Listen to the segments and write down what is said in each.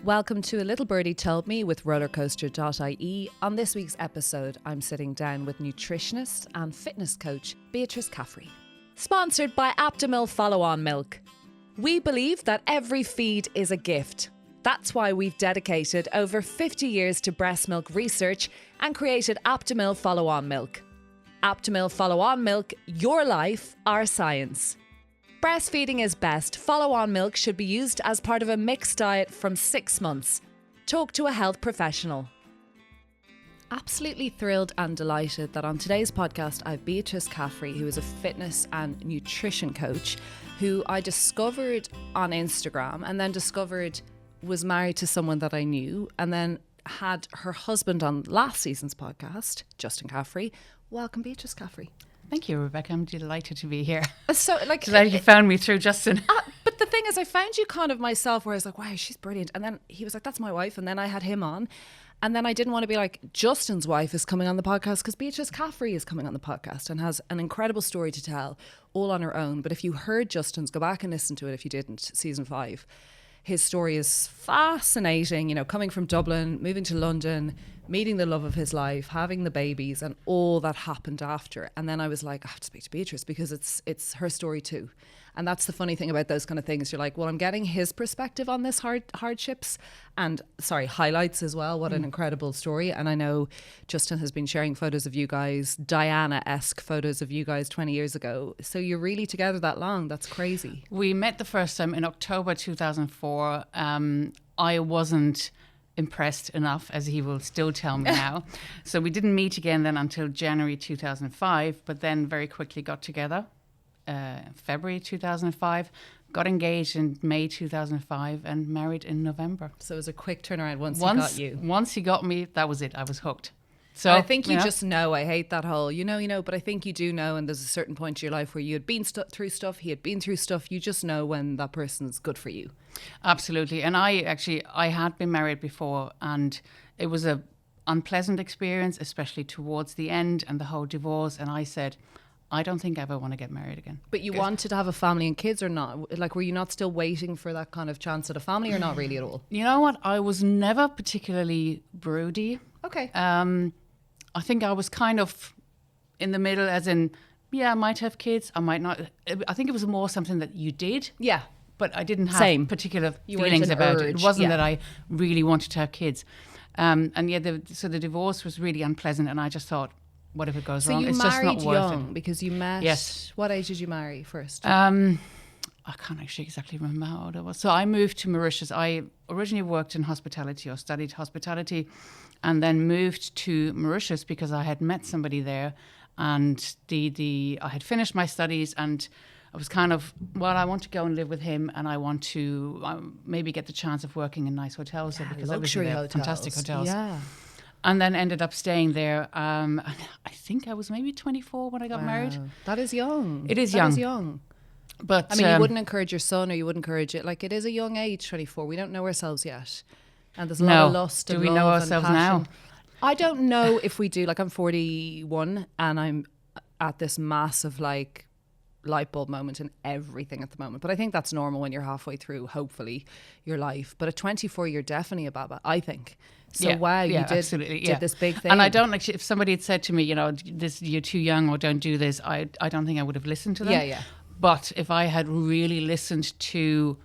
Welcome to A Little Birdie Told Me with rollercoaster.ie. On this week's episode, I'm sitting down with nutritionist and fitness coach Beatrice Caffrey. Sponsored by Aptamil Follow-On Milk. We believe that every feed is a gift. That's why we've dedicated over 50 years to breast milk research and created Aptamil Follow-On Milk. Aptamil Follow-On Milk, your life, our science. Breastfeeding is best. Follow-on milk should be used as part of a mixed diet from 6 months. Talk to a health professional. Absolutely thrilled and delighted that on today's podcast I have Beatrice Caffrey, who is a fitness and nutrition coach, who I discovered on Instagram and then discovered was married to someone that I knew, and then had her husband on last season's podcast, Justin Caffrey. Welcome, Beatrice Caffrey. Thank you, Rebecca. I'm delighted to be here. So, Glad you found me through Justin. But the thing is, I found you kind of myself, where I was like, wow, she's brilliant. And then he was like, that's my wife. And then I had him on. And then I didn't want to be like, Justin's wife is coming on the podcast, because Beatrice Caffrey is coming on the podcast and has an incredible story to tell, all on her own. But if you heard Justin's, go back and listen to it if you didn't, season 5. His story is fascinating, you know, coming from Dublin, moving to London, meeting the love of his life, having the babies, and all that happened after. And then I was like, I have to speak to Beatrice, because it's her story too. And that's the funny thing about those kind of things. You're like, well, I'm getting his perspective on this highlights as well. What an incredible story. And I know Justin has been sharing photos of you guys, Diana-esque photos of you guys 20 years ago. So you're really together that long. That's crazy. We met the first time in October 2004. I wasn't impressed enough, as he will still tell me now. So we didn't meet again then until January 2005, but then very quickly got together. February 2005, got engaged in May 2005 and married in November. So it was a quick turnaround once he got you. Once he got me, that was it. I was hooked. So I think you just know. I hate that whole, you know, but I think you do know, and there's a certain point in your life where you had been through stuff, he had been through stuff. You just know when that person's good for you. Absolutely. And I had been married before, and it was a unpleasant experience, especially towards the end and the whole divorce. And I said, I don't think I ever want to get married again. But you wanted to have a family and kids or not? Like, were you not still waiting for that kind of chance at a family, or not really at all? You know what? I was never particularly broody. Okay. I think I was kind of in the middle, as in, yeah, I might have kids, I might not. I think it was more something that you did. Yeah. But I didn't have particular feelings about it. It wasn't that I really wanted to have kids. So the divorce was really unpleasant, and I just thought, what if it goes wrong? It's just not worth it. So you married young because you met. Yes. What age did you marry first? I can't actually exactly remember how old I was. So I moved to Mauritius. I originally worked in hospitality, or studied hospitality, and then moved to Mauritius because I had met somebody there, and I had finished my studies, and I was kind of, well, I want to go and live with him, and I want to maybe get the chance of working in nice hotels there, because luxury hotels. Fantastic hotels. Yeah. And then ended up staying there. I think I was maybe 24 when I got married. That is young. It is young. That is young. But I mean, you wouldn't encourage your son, or you wouldn't encourage it. Like, it is a young age, 24. We don't know ourselves yet. And there's a lot of lust and love. Do we know ourselves now? I don't know if we do. Like, I'm 41 and I'm at this massive, like, light bulb moment in everything at the moment. But I think that's normal when you're halfway through, hopefully, your life. But at 24, you're definitely a baba, I think. So you did this big thing. And I don't actually, if somebody had said to me, you know, you're too young, or don't do this, I don't think I would have listened to them. Yeah. But if I had really listened to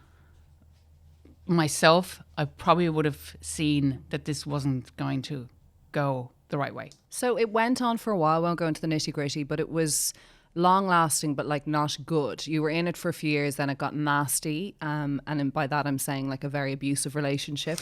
myself, I probably would have seen that this wasn't going to go the right way. So it went on for a while. I won't go into the nitty gritty, but it was long lasting, but like not good. You were in it for a few years, then it got nasty, and by that I'm saying like a very abusive relationship.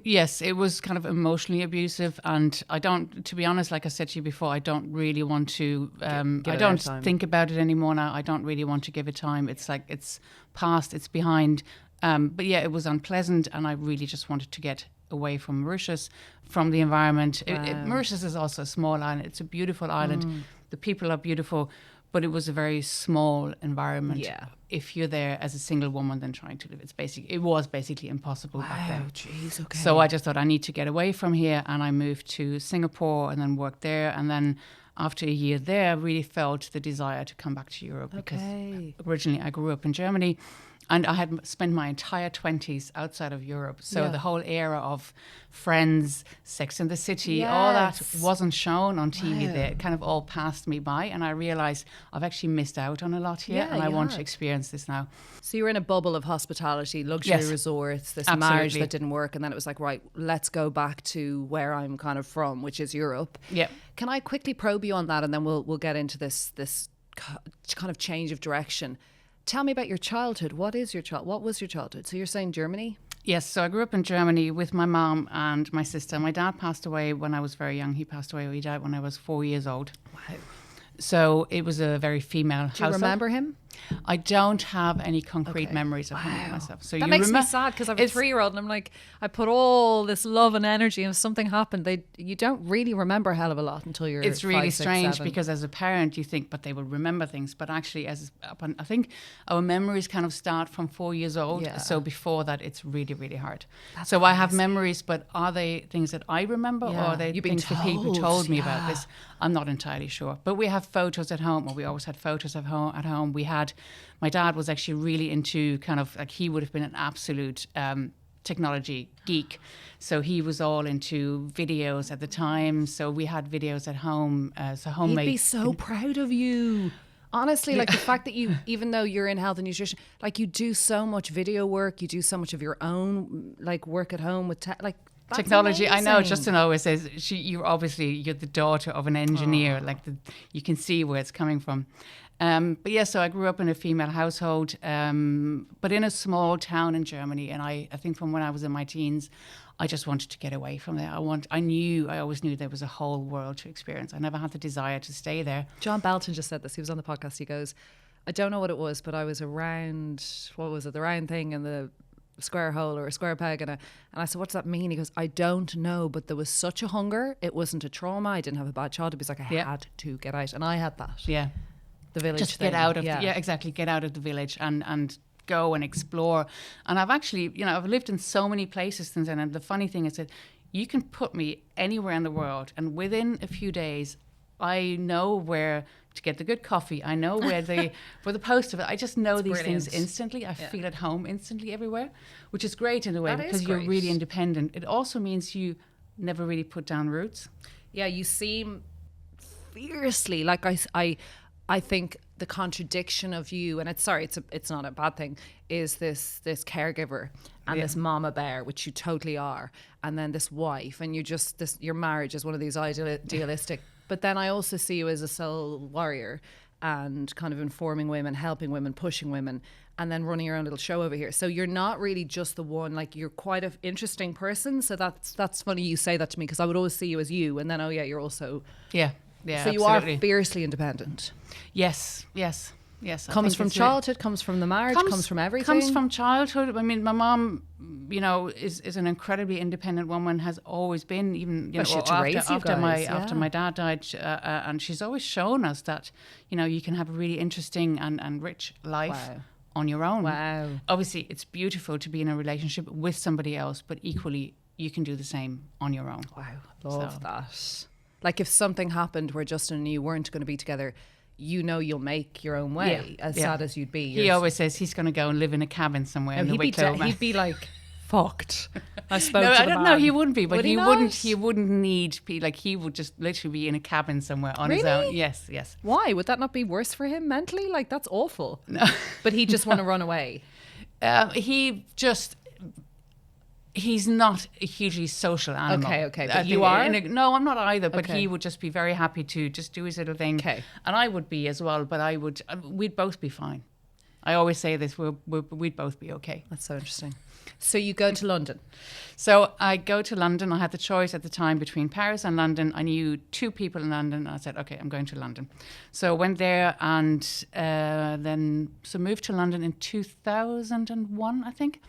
Yes, it was kind of emotionally abusive, and I don't, to be honest, like I said to you before, I don't really want to I don't think about it anymore now. I don't really want to give it time. It's like, it's past, it's behind, but yeah, it was unpleasant, and I really just wanted to get away from Mauritius, from the environment. Mauritius is also a small island. It's a beautiful island. The people are beautiful, but it was a very small environment. Yeah. If you're there as a single woman, then trying to live, it was basically impossible back then. Wow, jeez, okay. So I just thought, I need to get away from here, and I moved to Singapore and then worked there. And then after a year there, I really felt the desire to come back to Europe, because originally I grew up in Germany, And I had spent my entire 20s outside of Europe. So the whole era of Friends, Sex and the City, all that wasn't shown on TV there. It kind of all passed me by. And I realised I've actually missed out on a lot here. And I want to experience this now. So you were in a bubble of hospitality, luxury resorts, this marriage that didn't work. And then it was like, right, let's go back to where I'm kind of from, which is Europe. Yeah. Can I quickly probe you on that? And then we'll get into this kind of change of direction. Tell me about your childhood. What was your childhood? So you're saying Germany? Yes, so I grew up in Germany with my mom and my sister. My dad passed away when I was very young. He passed away, he died when I was 4 years old. Wow. So it was a very female household. Do you remember him? I don't have any concrete memories of him myself. So that makes me sad because I have a 3-year-old and I'm like, I put all this love and energy and if something happened, you don't really remember a hell of a lot until you're It's really 5, 6, strange 7. because as a parent you think, but they will remember things. But actually, I think our memories kind of start from 4 years old. Yeah. So before that, it's really, really hard. So I have memories, but are they things that I remember or are they things that people told me about this? I'm not entirely sure. But we have photos at home, or we always had photos at home. My dad was actually really into kind of like, he would have been an absolute technology geek. So he was all into videos at the time. So we had videos at home. So homemade. He'd be so proud of you. Honestly, like the fact that you, even though you're in health and nutrition, like you do so much video work, you do so much of your own like work at home with technology. Amazing. I know. Justin always says you're the daughter of an engineer. Like you can see where it's coming from. But yeah, so I grew up in a female household, but in a small town in Germany. And I think from when I was in my teens, I just wanted to get away from there. I always knew there was a whole world to experience. I never had the desire to stay there. John Belton just said this. He was on the podcast. He goes, I don't know what it was, but I was around, what was it, the round thing and the square hole or a square peg. And I said, what does that mean? He goes, I don't know, but there was such a hunger. It wasn't a trauma. I didn't have a bad childhood. It was like I had to get out. And I had that. Yeah. The village just thing. Get out of exactly, get out of the village and go and explore. And I've actually, I've lived in so many places since then. And the funny thing is that you can put me anywhere in the world, and within a few days, I know where to get the good coffee. I know where the post of it. I just know these things instantly. I feel at home instantly everywhere, which is great in a way because you're really independent. It also means you never really put down roots. Yeah, you seem fiercely like I think the contradiction of you, and it's not a bad thing, is this caregiver and this mama bear, which you totally are, and then this wife, and your marriage is one of these idealistic. But then I also see you as a soul warrior and kind of informing women, helping women, pushing women, and then running your own little show over here. So you're not really just the one, like you're quite an interesting person. So that's funny you say that to me, because I would always see you as you, and then you're also Yeah, so absolutely. you are fiercely independent. Yes. Comes from childhood, comes from the marriage, comes from everything. Comes from childhood. I mean, my mom, is an incredibly independent woman, has always been, even after my dad died, and she's always shown us that, you can have a really interesting and rich life on your own. Wow. Obviously, it's beautiful to be in a relationship with somebody else, but equally, you can do the same on your own. Wow, love that. Like if something happened where Justin and you weren't going to be together, you'll make your own way, sad as you'd be. He always says he's going to go and live in a cabin somewhere in the Wicklow. He'd be like, fucked. I spoke to the I don't know, he wouldn't be, but he wouldn't need, like he would just literally be in a cabin somewhere on his own. Yes. Why? Would that not be worse for him mentally? Like that's awful. No. But he just want to run away. He's not a hugely social animal. Okay. But you are? No, I'm not either. But he would just be very happy to just do his little thing. Okay. And I would be as well. But we'd both be fine. I always say this, we'd both be okay. That's so interesting. So you go to London. So I go to London. I had the choice at the time between Paris and London. I knew 2 people in London. And I said, okay, I'm going to London. So I went there and moved to London in 2001, I think.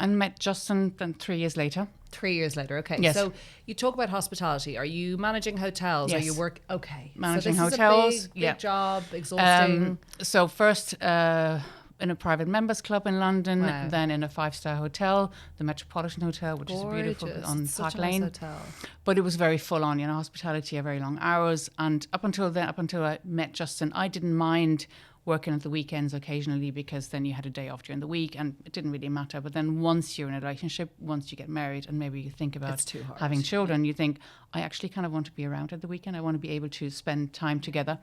And met Justin then 3 years later. 3 years later, okay. Yes. So you talk about hospitality. Are you managing hotels? Yes. Are you okay. Managing so this hotels. Is a big job, exhausting. So first in a private members club in London, then in a 5-star hotel, the Metropolitan Hotel, which is beautiful on Park Lane. Nice hotel. But it was very full on, hospitality, very long hours. And up until I met Justin, I didn't mind working at the weekends occasionally because then you had a day off during the week and it didn't really matter. But then once you're in a relationship, once you get married and maybe you think about having children, you think, I actually kind of want to be around at the weekend. I want to be able to spend time together.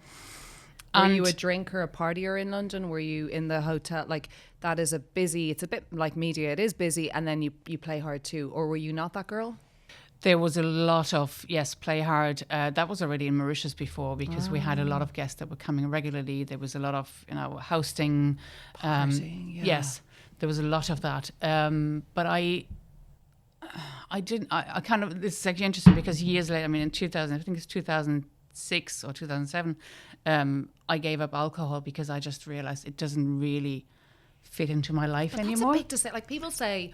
Were you a drinker, a partier in London? Were you in the hotel? Like, that is it's a bit like media. It is busy, and then you play hard too. Or were you not that girl? There was a lot of, play hard. That was already in Mauritius before because we had a lot of guests that were coming regularly. There was a lot of, hosting. Partying, Yes, there was a lot of that. But I kind of, this is actually interesting because years later, I mean, in 2000, I think it's 2006 or 2007, I gave up alcohol because I just realized it doesn't really fit into my life anymore. That's a big to say. Like, people say,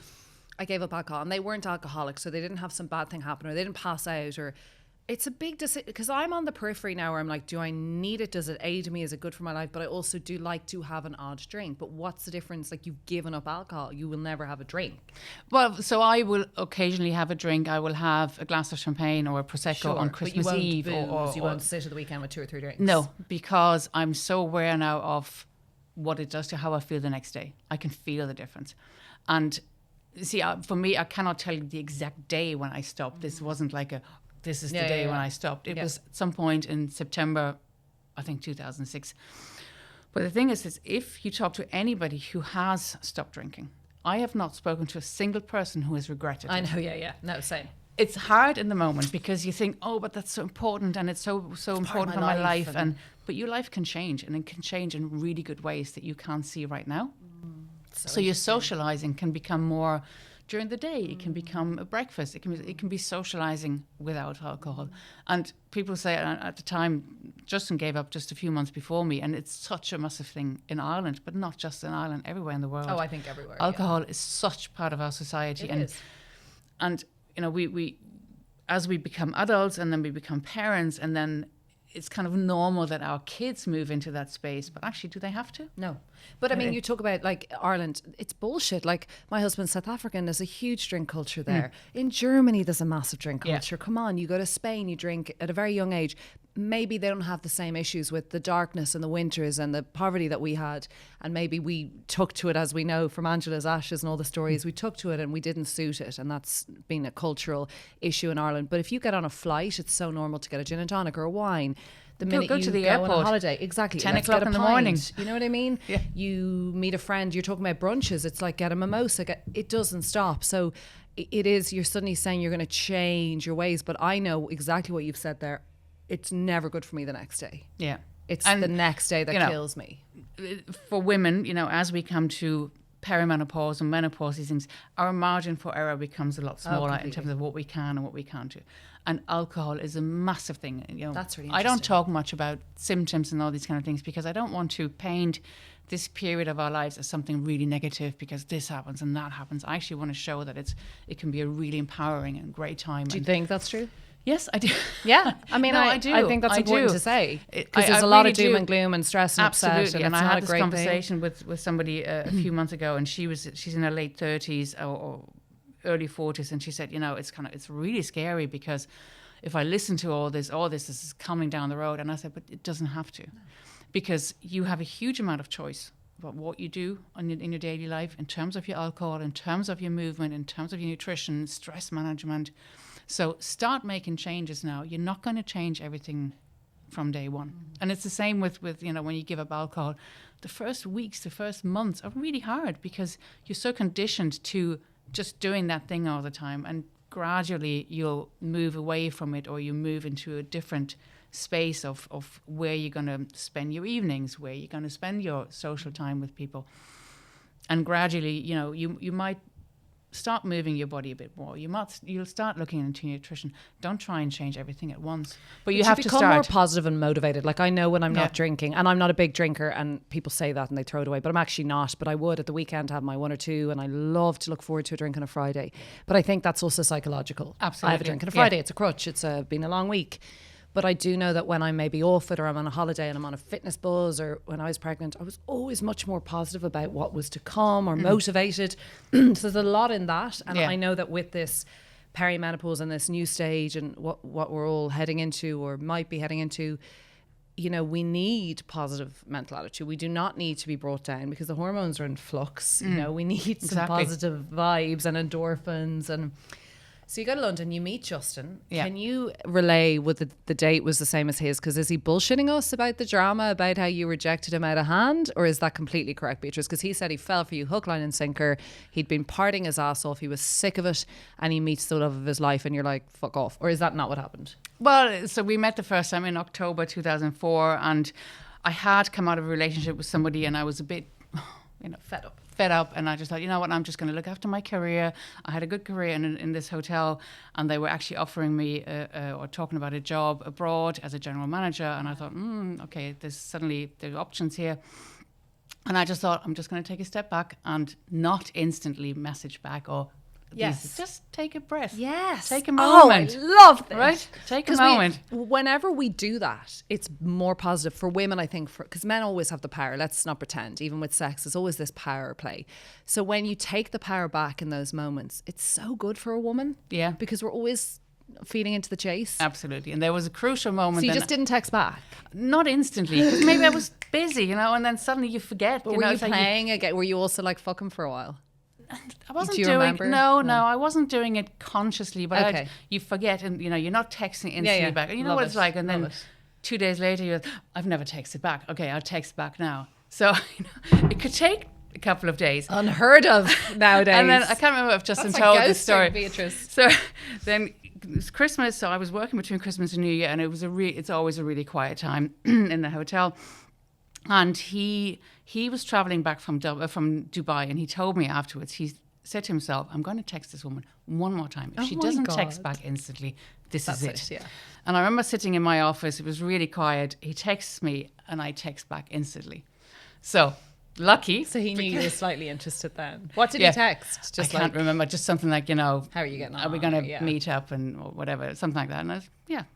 I gave up alcohol, and they weren't alcoholics, so they didn't have some bad thing happen, or they didn't pass out, or it's a big decision. Because I'm on the periphery now where I'm like, do I need it? Does it aid me? Is it good for my life? But I also do like to have an odd drink. But what's the difference? Like, you've given up alcohol, you will never have a drink. Well, so I will occasionally have a drink. I will have a glass of champagne or a Prosecco on Christmas Eve. Or you won't sit at the weekend with 2 or 3 drinks. No, because I'm so aware now of what it does to how I feel the next day. I can feel the difference. And see, for me, I cannot tell you the exact day when I stopped. This wasn't like this is the day when I stopped. It was at some point in September, I think 2006. But the thing is if you talk to anybody who has stopped drinking, I have not spoken to a single person who has regretted it. I know, No, same. It's hard in the moment because you think, oh, but that's so important and it's so important for my life. But your life can change, and it can change in really good ways that you can't see right now. So your socializing can become more during the day. It can become a breakfast. It can be socializing without alcohol. And people say at the time, Justin gave up just a few months before me, and it's such a massive thing in Ireland, but not just in Ireland, everywhere in the world. Oh, I think everywhere. Alcohol is such part of our society. It is. And we as we become adults and then we become parents, and then it's kind of normal that our kids move into that space, but actually, do they have to? No. But I mean, you talk about like Ireland, it's bullshit. Like, my husband's South African, there's a huge drink culture there. In Germany, there's a massive drink culture. Come on, you go to Spain, you drink at a very young age. Maybe they don't have the same issues with the darkness and the winters and the poverty that we had. And maybe we took to it, as we know from Angela's Ashes and all the stories, we took to it and we didn't suit it. And that's been a cultural issue in Ireland. But if you get on a flight, it's so normal to get a gin and tonic or a wine. The minute go you to the go airport, on a holiday, exactly, 10 o'clock in the morning. You know what I mean? Yeah. You meet a friend, you're talking about brunches, it's like get a mimosa, it doesn't stop. So it is, you're suddenly saying you're going to change your ways, but I know exactly what you've said there. It's never good for me the next day. Yeah. It's the next day that kills me. For women, as we come to perimenopause and menopause, these things, our margin for error becomes a lot smaller in terms of what we can and what we can't do. And alcohol is a massive thing. That's really interesting. I don't talk much about symptoms and all these kind of things because I don't want to paint this period of our lives as something really negative because this happens and that happens. I actually want to show that it can be a really empowering and great time. Do you think that's true? Yes, I do. Yeah, I mean, I do. I think that's important to say because there's a lot of doom and gloom and stress and upset. And I had this conversation with somebody a few months ago, and she's in her late 30s or early 40s, and she said, it's really scary because if I listen to all this is coming down the road. And I said, but it doesn't have to, because you have a huge amount of choice about what you do in your daily life in terms of your alcohol, in terms of your movement, in terms of your nutrition, stress management. So start making changes now. You're not going to change everything from day one. And it's the same with when you give up alcohol. The first weeks, the first months are really hard because you're so conditioned to just doing that thing all the time. And gradually you'll move away from it, or you move into a different space of where you're going to spend your evenings, where you're going to spend your social time with people. And gradually, you might start moving your body a bit more. You'll start looking into nutrition. Don't try and change everything at once. But you have to become more positive and motivated. Like, I know when I'm not drinking, and I'm not a big drinker, and people say that and they throw it away, but I'm actually not. But I would at the weekend have my 1 or 2, and I love to look forward to a drink on a Friday. But I think that's also psychological. Absolutely. I have a drink on a Friday. It's a crutch. It's been a long week. But I do know that when I'm maybe off it, or I'm on a holiday and I'm on a fitness buzz, or when I was pregnant, I was always much more positive about what was to come, or motivated. So there's a lot in that. And I know that with this perimenopause and this new stage and what we're all heading into or might be heading into, you know, we need positive mental attitude. We do not need to be brought down because the hormones are in flux. You know, we need some positive vibes and endorphins. And so you go to London, you meet Justin. Yeah. Can you relay whether the date was the same as his? Because is he bullshitting us about the drama, about how you rejected him out of hand? Or is that completely correct, Beatrice? Because he said he fell for you hook, line and sinker. He'd been partying his ass off. He was sick of it. And he meets the love of his life and you're like, fuck off. Or is that not what happened? Well, so we met the first time in October 2004. And I had come out of a relationship with somebody and I was a bit, you know, fed up, and I just thought, you know what, I'm just going to look after my career. I had a good career in this hotel, and they were actually offering me or talking about a job abroad as a general manager, and I thought, okay, there's options here. And I just thought, I'm just going to take a step back and not instantly message back or just take a breath. Yes. Take a moment. Oh, I love this. Right? Take a moment. Whenever we do that, it's more positive for women, I think, because men always have the power. Let's not pretend. Even with sex, there's always this power play. So when you take the power back in those moments, it's so good for a woman. Yeah. Because we're always feeding into the chase. Absolutely. And there was a crucial moment. So you just didn't text back? Not instantly. Because maybe I was busy, you know, and then suddenly you forget. But were you playing again? Were you also like fucking for a while? I wasn't doing remember? No, I wasn't doing it consciously, but you forget, and you know, you're not texting instantly back. And you know what it's like, and then 2 days later, I've never texted back. Okay, I'll text back now. So you know, it could take a couple of days. Unheard of nowadays. And then I can't remember if Justin told the story. Beatrice. So then it was Christmas, so I was working between Christmas and New Year, and it's always a really quiet time in the hotel. And he was traveling back from Dubai, and he told me afterwards, he said to himself, I'm going to text this woman one more time. If she doesn't text back instantly, that's it. Yeah. And I remember sitting in my office, it was really quiet. He texts me and I text back instantly. So lucky. So he knew you were slightly interested then. What did he text? I can't remember. Just something like, you know, how are you getting on? Are we going to meet up and or whatever, something like that. And I was,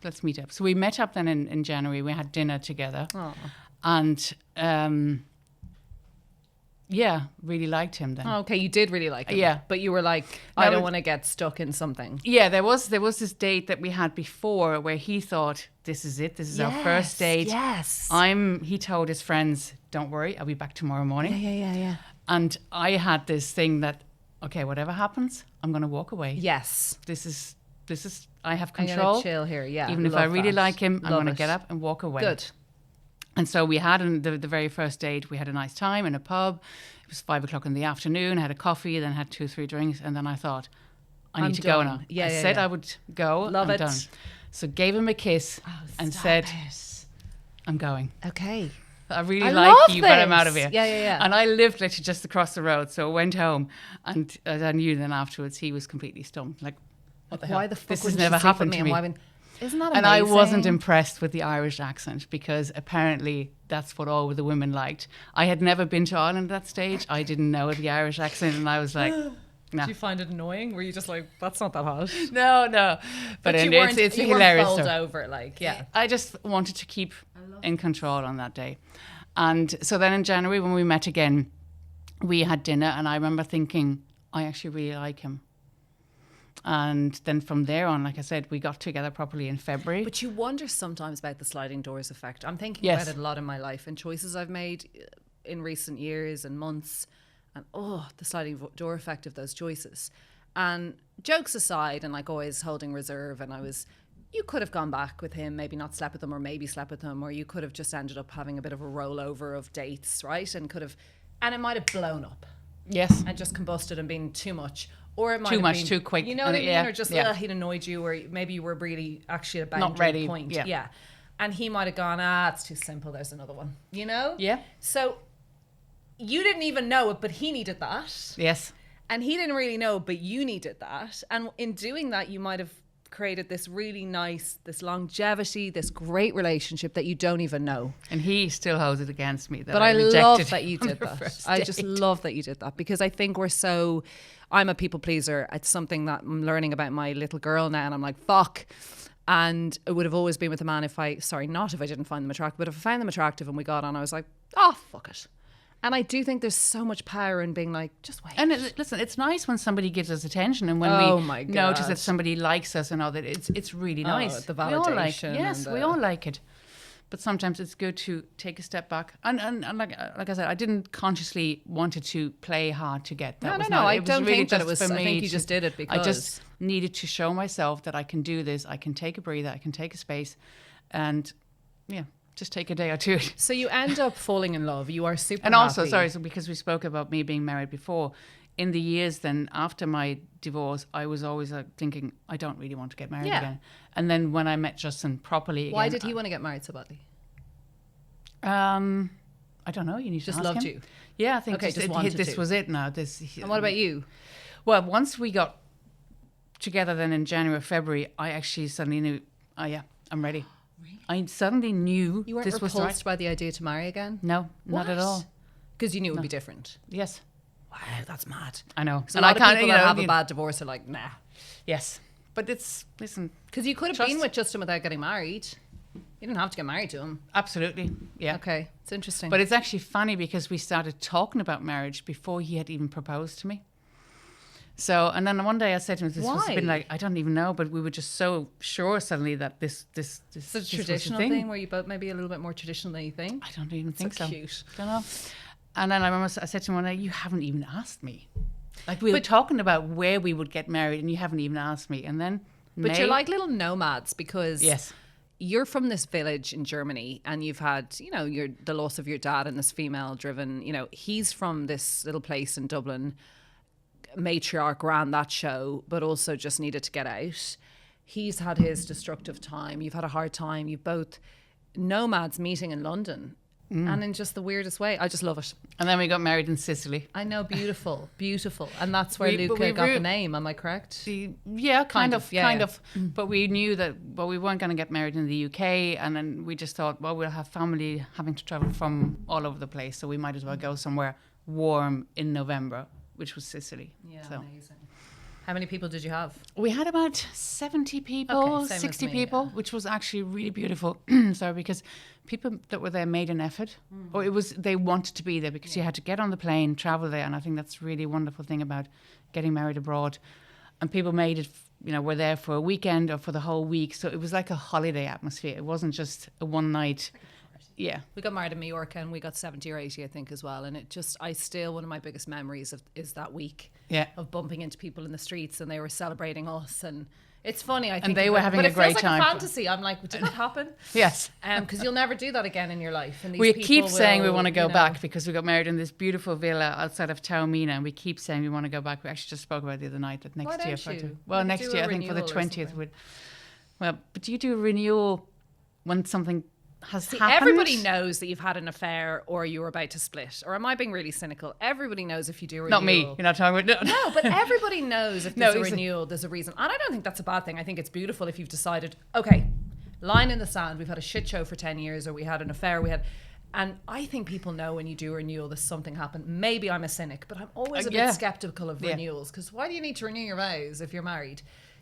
let's meet up. So we met up then in January. We had dinner together. Oh. And really liked him then. Oh, okay, you did really like him. Yeah. But you were like, I don't want to get stuck in something. Yeah, there was this date that we had before where he thought, this is it. This is our first date. Yes. He told his friends, don't worry, I'll be back tomorrow morning. Yeah. And I had this thing that, okay, whatever happens, I'm going to walk away. Yes. This is, I have control. I'm going to chill here, yeah. Even if I really like him, I'm going to get up and walk away. Good. And so we had the very first date, we had a nice time in a pub. It was 5:00 in the afternoon, had a coffee, then had 2-3 drinks. And then I thought, I need to go now. I said I would go. Love it. Done. So gave him a kiss and said, I'm going. Okay. I really like you, but I'm out of here. Yeah. And I lived literally just across the road. So I went home and as I knew then afterwards, he was completely stumped. Like, what the hell? Why the fuck this has never happened to me. Isn't that amazing? And I wasn't impressed with the Irish accent because apparently that's what all the women liked. I had never been to Ireland at that stage. I didn't know the Irish accent and I was like, nah. Did you find it annoying? Were you just like, that's not that hot? No. But it's you hilarious. Weren't bowled over, like, yeah. I just wanted to keep in control on that day. And so then in January when we met again, we had dinner and I remember thinking, I actually really like him. And then from there on, like I said, we got together properly in February. But you wonder sometimes about the sliding doors effect. I'm thinking about it a lot in my life and choices I've made in recent years and months. And the sliding door effect of those choices. And jokes aside and like always holding reserve. And you could have gone back with him, maybe not slept with him or maybe slept with him. Or you could have just ended up having a bit of a rollover of dates, right? And it might have blown up. Yes. And just combusted and been too much. Or it might too have much, been, too quick. You know what I mean? Or just he'd annoyed you, or maybe you were really actually at a boundary not ready. point. Yeah. And he might have gone, it's too simple, there's another one. You know? Yeah. So you didn't even know it, but he needed that. Yes. And he didn't really know, but you needed that. And in doing that, you might have created this really nice, this longevity, this great relationship that you don't even know. And he still holds it against me. But I love that you did that. I just love that you did that because I think I'm a people pleaser. It's something that I'm learning about my little girl now and I'm like, fuck. And it would have always been with a man if I didn't find them attractive, but if I found them attractive and we got on, I was like, fuck it. And I do think there's so much power in being like, just wait. And listen, it's nice when somebody gives us attention and when we notice that somebody likes us and all that. It's really nice. The validation. We all like it. But sometimes it's good to take a step back. And like I said, I didn't consciously wanted to play hard to get that. No. I don't think that it was. I think you just did it because I just needed to show myself that I can do this. I can take a breather. I can take a space, and just take a day or two. So you end up falling in love. You are super. And also, happy. so because we spoke about me being married before, in the years then after my divorce, I was always thinking, I don't really want to get married again. And then when I met Justin properly again. Why did he want to get married so badly? I don't know. You need to just ask loved him. you. Yeah, I think okay, this was it now. And what about you? Well, once we got together then in January or February, I actually suddenly knew, I'm ready. Really? I suddenly knew you weren't this was repulsed by the idea to marry again? No, not at all. Because you knew it would be different. Yes. Wow, that's mad. I know. So a lot of people that have a bad divorce are like, nah. Yes. But listen. Because you could have been with Justin without getting married. You didn't have to get married to him. Absolutely. Yeah. Okay. It's interesting. But it's actually funny because we started talking about marriage before he had even proposed to me. So, and then one day I said to him, this was been like, I don't even know, but we were just so sure suddenly that this it's a traditional thing where you both maybe a little bit more traditional than you think. I don't even think so. Cute. Don't know. And then I said to him one day, you haven't even asked me. Like we were talking about where we would get married and you haven't even asked me. And then But you're like little nomads because yes, you're from this village in Germany and you've had, the loss of your dad and this female driven, he's from this little place in Dublin. Matriarch ran that show, but also just needed to get out. He's had his destructive time. You've had a hard time. You've both nomads meeting in London. And in just the weirdest way. I just love it. And then we got married in Sicily. I know, beautiful, beautiful. And that's where Luca got the name, am I correct? Yeah, kind of. But we knew that, we weren't going to get married in the UK. And then we just thought, we'll have family having to travel from all over the place. So we might as well go somewhere warm in November, which was Sicily. Yeah, amazing. How many people did you have? We had about 70 people, 60 people, which was actually really beautiful. Sorry, because people that were there made an effort, or they wanted to be there because you had to get on the plane, travel there, and I think that's really a wonderful thing about getting married abroad. And people made it, were there for a weekend or for the whole week, so it was like a holiday atmosphere. It wasn't just a one night. Yeah. We got married in Mallorca and we got 70 or 80, I think, as well. And one of my biggest memories is that week of bumping into people in the streets and they were celebrating us. And it's funny, I think. And they were having a great time. But it feels like a fantasy. I'm like, did that happen? Yes. Because you'll never do that again in your life. And we keep saying we want to go back because we got married in this beautiful villa outside of Taormina and we keep saying we want to go back. We actually just spoke about it the other night that next year. Well, next year, I think for the 20th. But do you do a renewal when something has happened? Everybody knows that you've had an affair or you're about to split. Or am I being really cynical? Everybody knows if you do a renewal. Not me. You're not talking about... No, but everybody knows if there's a renewal, there's a reason. And I don't think that's a bad thing. I think it's beautiful if you've decided, okay, line in the sand, we've had a shit show for 10 years or we had an affair, and I think people know when you do a renewal that something happened. Maybe I'm a cynic, but I'm always a bit skeptical of renewals because why do you need to renew your vows if you're married?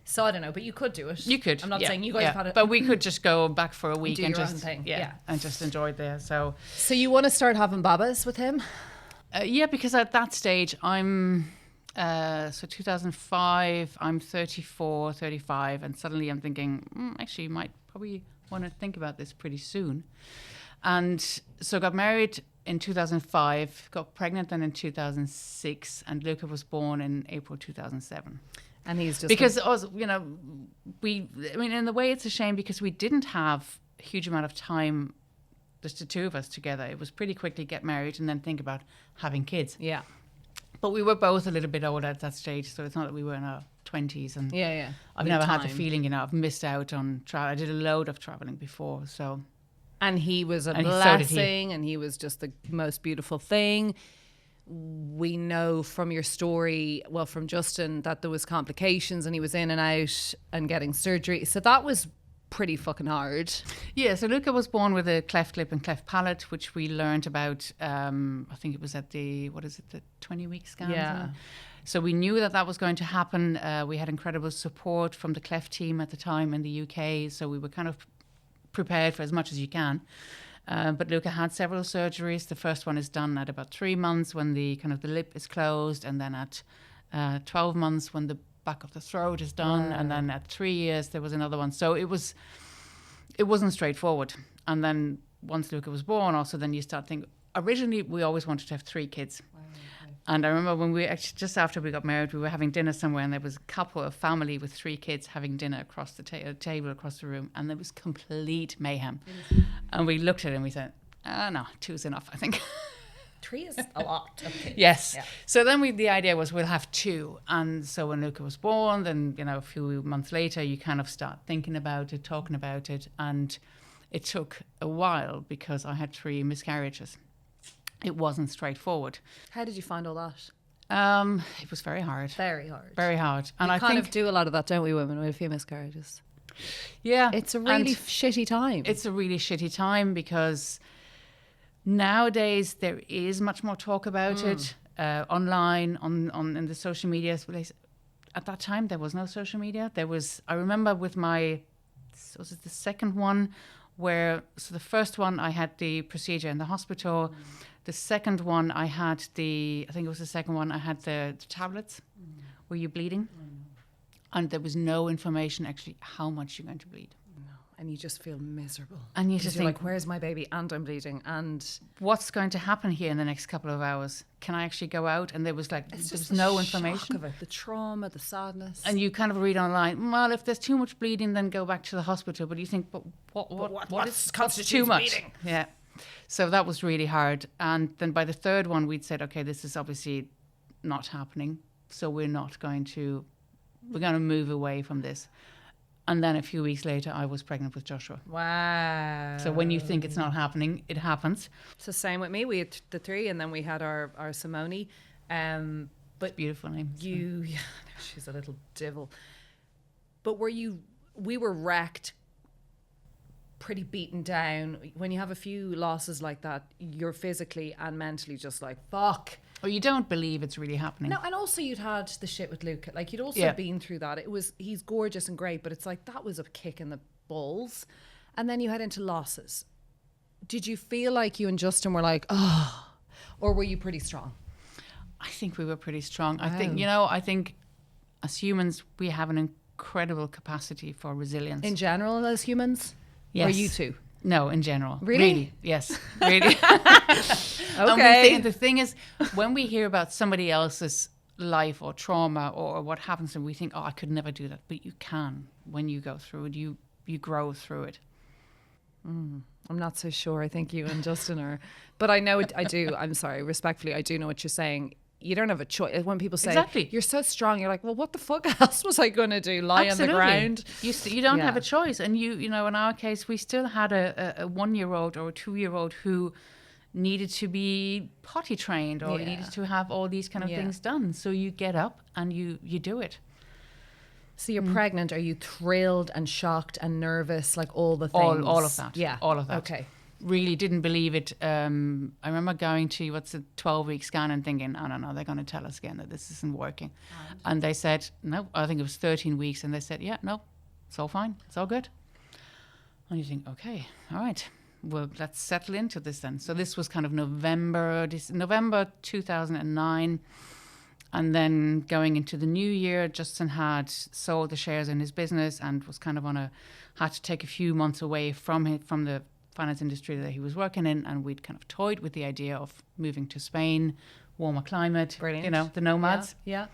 So I don't know, but you could do it. You could. I'm not saying you guys have had it. But we could just go back for a week and just own thing. And just enjoy it there. So you want to start having babas with him? Because at that stage I'm 2005, I'm 34, 35, and suddenly I'm thinking, actually you might probably want to think about this pretty soon. And so got married in 2005, got pregnant then in 2006, and Luca was born in April 2007. And he's just... Because, in the way it's a shame because we didn't have a huge amount of time, just the two of us together. It was pretty quickly get married and then think about having kids. Yeah. But we were both a little bit older at that stage, so it's not that we were in our 20s. And I've never had the feeling, I've missed out on travel. I did a load of traveling before, so... And he was a blessing, and he was just the most beautiful thing. We know from your story, from Justin, that there was complications and he was in and out and getting surgery. So that was pretty fucking hard. Yeah, so Luca was born with a cleft lip and cleft palate, which we learned about, I think it was at the 20-week scan? Yeah. So we knew that was going to happen. We had incredible support from the cleft team at the time in the UK. So we were kind of prepared for as much as you can. But Luca had several surgeries. The first one is done at about 3 months when the lip is closed, and then at 12 months when the back of the throat is done, and then at 3 years there was another one. So it wasn't straightforward. And then once Luca was born, also then you start thinking, originally we always wanted to have 3 kids. Wow, okay. And I remember when we actually, just after we got married, we were having dinner somewhere and there was a family with 3 kids having dinner across the table across the room, and there was complete mayhem. And we looked at it and we said, no, 2's enough, I think. 3 is a lot of kids. Yes. Yeah. So then the idea was we'll have 2. And so when Luca was born, then, a few months later, you kind of start thinking about it, talking about it. And it took a while because I had 3 miscarriages. It wasn't straightforward. How did you find all that? It was very hard. Very hard. Very hard. And I kind of do a lot of that, don't we, women, with a few miscarriages? Yeah. It's a really shitty time. It's a really shitty time because nowadays there is much more talk about it online, on in the social media. At that time, there was no social media. I remember with was it the second one so the first one I had the procedure in the hospital. The second one I had I think it was the second one, I had the tablets. Were you bleeding? And there was no information actually how much you're going to bleed. And you just feel miserable. And you just think, like, where's my baby? And I'm bleeding. And what's going to happen here in the next couple of hours? Can I actually go out? And there was no information. Shock of it, the trauma, the sadness. And you kind of read online, well, if there's too much bleeding, then go back to the hospital. But you think, but what constitutes too much? Bleeding? Yeah. So that was really hard. And then by the third one, we'd said, okay, this is obviously not happening. So we're going to move away from this. And then a few weeks later, I was pregnant with Joshua. Wow. So when you think it's not happening, it happens. It's the same with me. We had the 3 and then we had our Simone. But beautiful name. She's a little devil. But we were wrecked, pretty beaten down. When you have a few losses like that, you're physically and mentally just like, fuck. Or you don't believe it's really happening. No, and also you'd had the shit with Luca. Like, you'd also been through that. He's gorgeous and great, but it's like, that was a kick in the balls. And then you head into losses. Did you feel like you and Justin were like, oh, or were you pretty strong? I think we were pretty strong. Wow. I think as humans, we have an incredible capacity for resilience. In general, as humans? Yes. Or you too? No, in general. Really? Yes, really. Okay. And the thing is, when we hear about somebody else's life or trauma or what happens, and we think, oh, I could never do that. But you can. When you go through it, you grow through it. I'm not so sure. I think you and Justin are. But I know, I do. I'm sorry, respectfully, I do know what you're saying. You don't have a choice. When people say, exactly, you're so strong, you're like, well, what the fuck else was I going to do? Lie on the ground? You don't have a choice. And in our case, we still had a 1-year-old or a 2-year-old who needed to be potty trained or needed to have all these kind of things done. So you get up and you do it. So you're pregnant. Are you thrilled and shocked and nervous? Like all the things? All of that. Yeah. All of that. Okay. Really didn't believe it. I remember going to a 12-week scan and thinking, I don't know, they're going to tell us again that this isn't working. And they said, no, I think it was 13 weeks. And they said, yeah, no, it's all fine. It's all good. And you think, okay, all right, well, let's settle into this then. So this was kind of November 2009. And then going into the new year, Justin had sold the shares in his business and was kind of had to take a few months away from the finance industry that he was working in, and we'd kind of toyed with the idea of moving to Spain, warmer climate. Brilliant. The nomads. Yeah.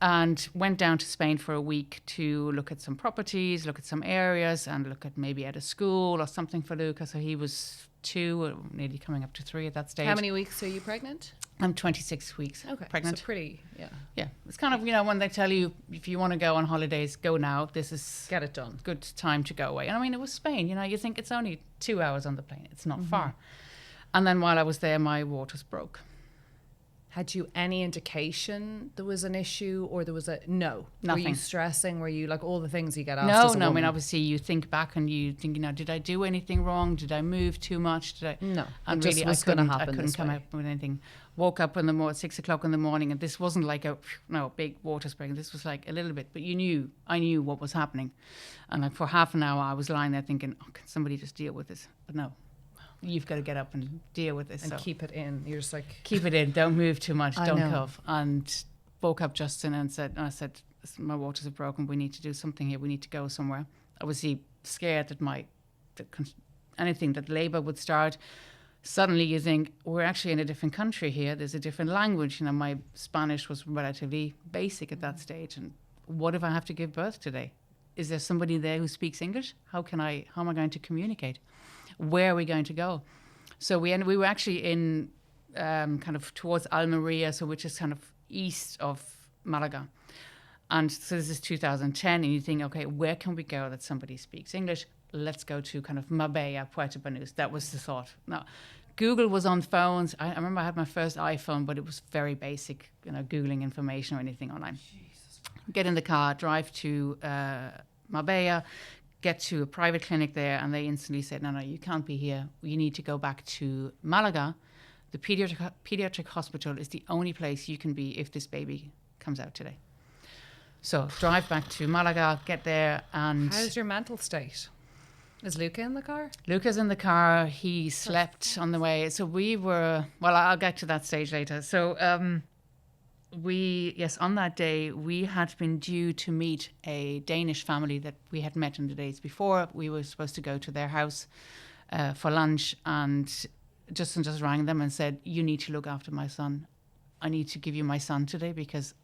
And went down to Spain for a week to look at some properties, look at some areas, and look at maybe at a school or something for Luca. So he was 2, nearly coming up to 3 at that stage. How many weeks are you pregnant? I'm 26 weeks pregnant. So pretty, Yeah. It's kind of, when they tell you, if you want to go on holidays, go now. This is... Get it done. Good time to go away. And I mean, it was Spain. You think it's only 2 hours on the plane. It's not far. And then while I was there, my waters broke. Had you any indication there was an issue, or there was nothing? Were you stressing? Were you like all the things you get asked? No. I mean, obviously, you think back and you think, did I do anything wrong? Did I move too much? No. And really, I couldn't come up with anything. Woke up in the morning, 6 o'clock in the morning, and this wasn't like a big water spring. This was like a little bit, but I knew what was happening, and like for half an hour, I was lying there thinking, can somebody just deal with this? But no. You've got to get up and deal with this. And keep it in. You're just like... Keep it in. Don't move too much. Don't cough. And woke up Justin and I said, my waters are broken. We need to do something here. We need to go somewhere. Obviously scared that anything that labor would start, suddenly you think, we're actually in a different country here. There's a different language. My Spanish was relatively basic at that stage. And what if I have to give birth today? Is there somebody there who speaks English? How am I going to communicate? Where are we going to go? So we were actually in kind of towards Almeria, so which is kind of east of Malaga. And so this is 2010, and you think, okay, where can we go that somebody speaks English? Let's go to kind of Marbella, Puerto Banús. That was the thought. Now, Google was on phones. I remember I had my first iPhone, but it was very basic, Googling information or anything online. Get in the car, drive to Marbella, get to a private clinic there, and they instantly said, no, you can't be here. You need to go back to Malaga. The pediatric hospital is the only place you can be if this baby comes out today. So drive back to Malaga, get there, and... How's your mental state? Is Luca in the car? Luca's in the car. He slept on the way. So we were... Well, I'll get to that stage later. So on that day, we had been due to meet a Danish family that we had met in the days before. We were supposed to go to their house for lunch, and Justin just rang them and said, you need to look after my son. I need to give you my son today because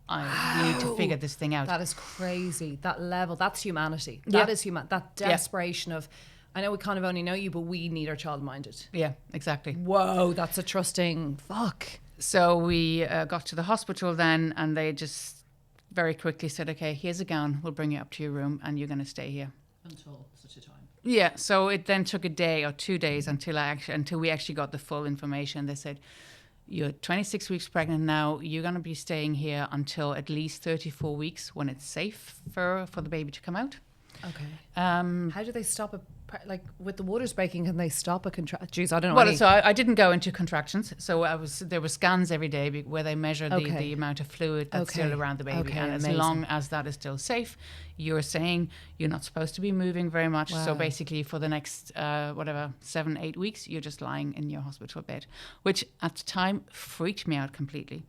we need to figure this thing out. That is crazy. That level, that's humanity. That is that desperation of, I know we kind of only know you, but we need our child minded. Yeah, exactly. Whoa, that's a trusting, fuck. So we got to the hospital then, and they just very quickly said, okay, here's a gown. We'll bring you up to your room and you're going to stay here. Until such a time. Yeah, so it then took a day or 2 days until we actually got the full information. They said, you're 26 weeks pregnant now. You're going to be staying here until at least 34 weeks when it's safe for the baby to come out. Okay. How do they stop like with the waters breaking? Can they stop a contraction? Jeez, I don't know. Well, so I didn't go into contractions. So there were scans every day where they measure the amount of fluid that's still around the baby. Okay, and as long as that is still safe, you're saying you're not supposed to be moving very much. Wow. So basically for the next 7-8 weeks, you're just lying in your hospital bed, which at the time freaked me out completely.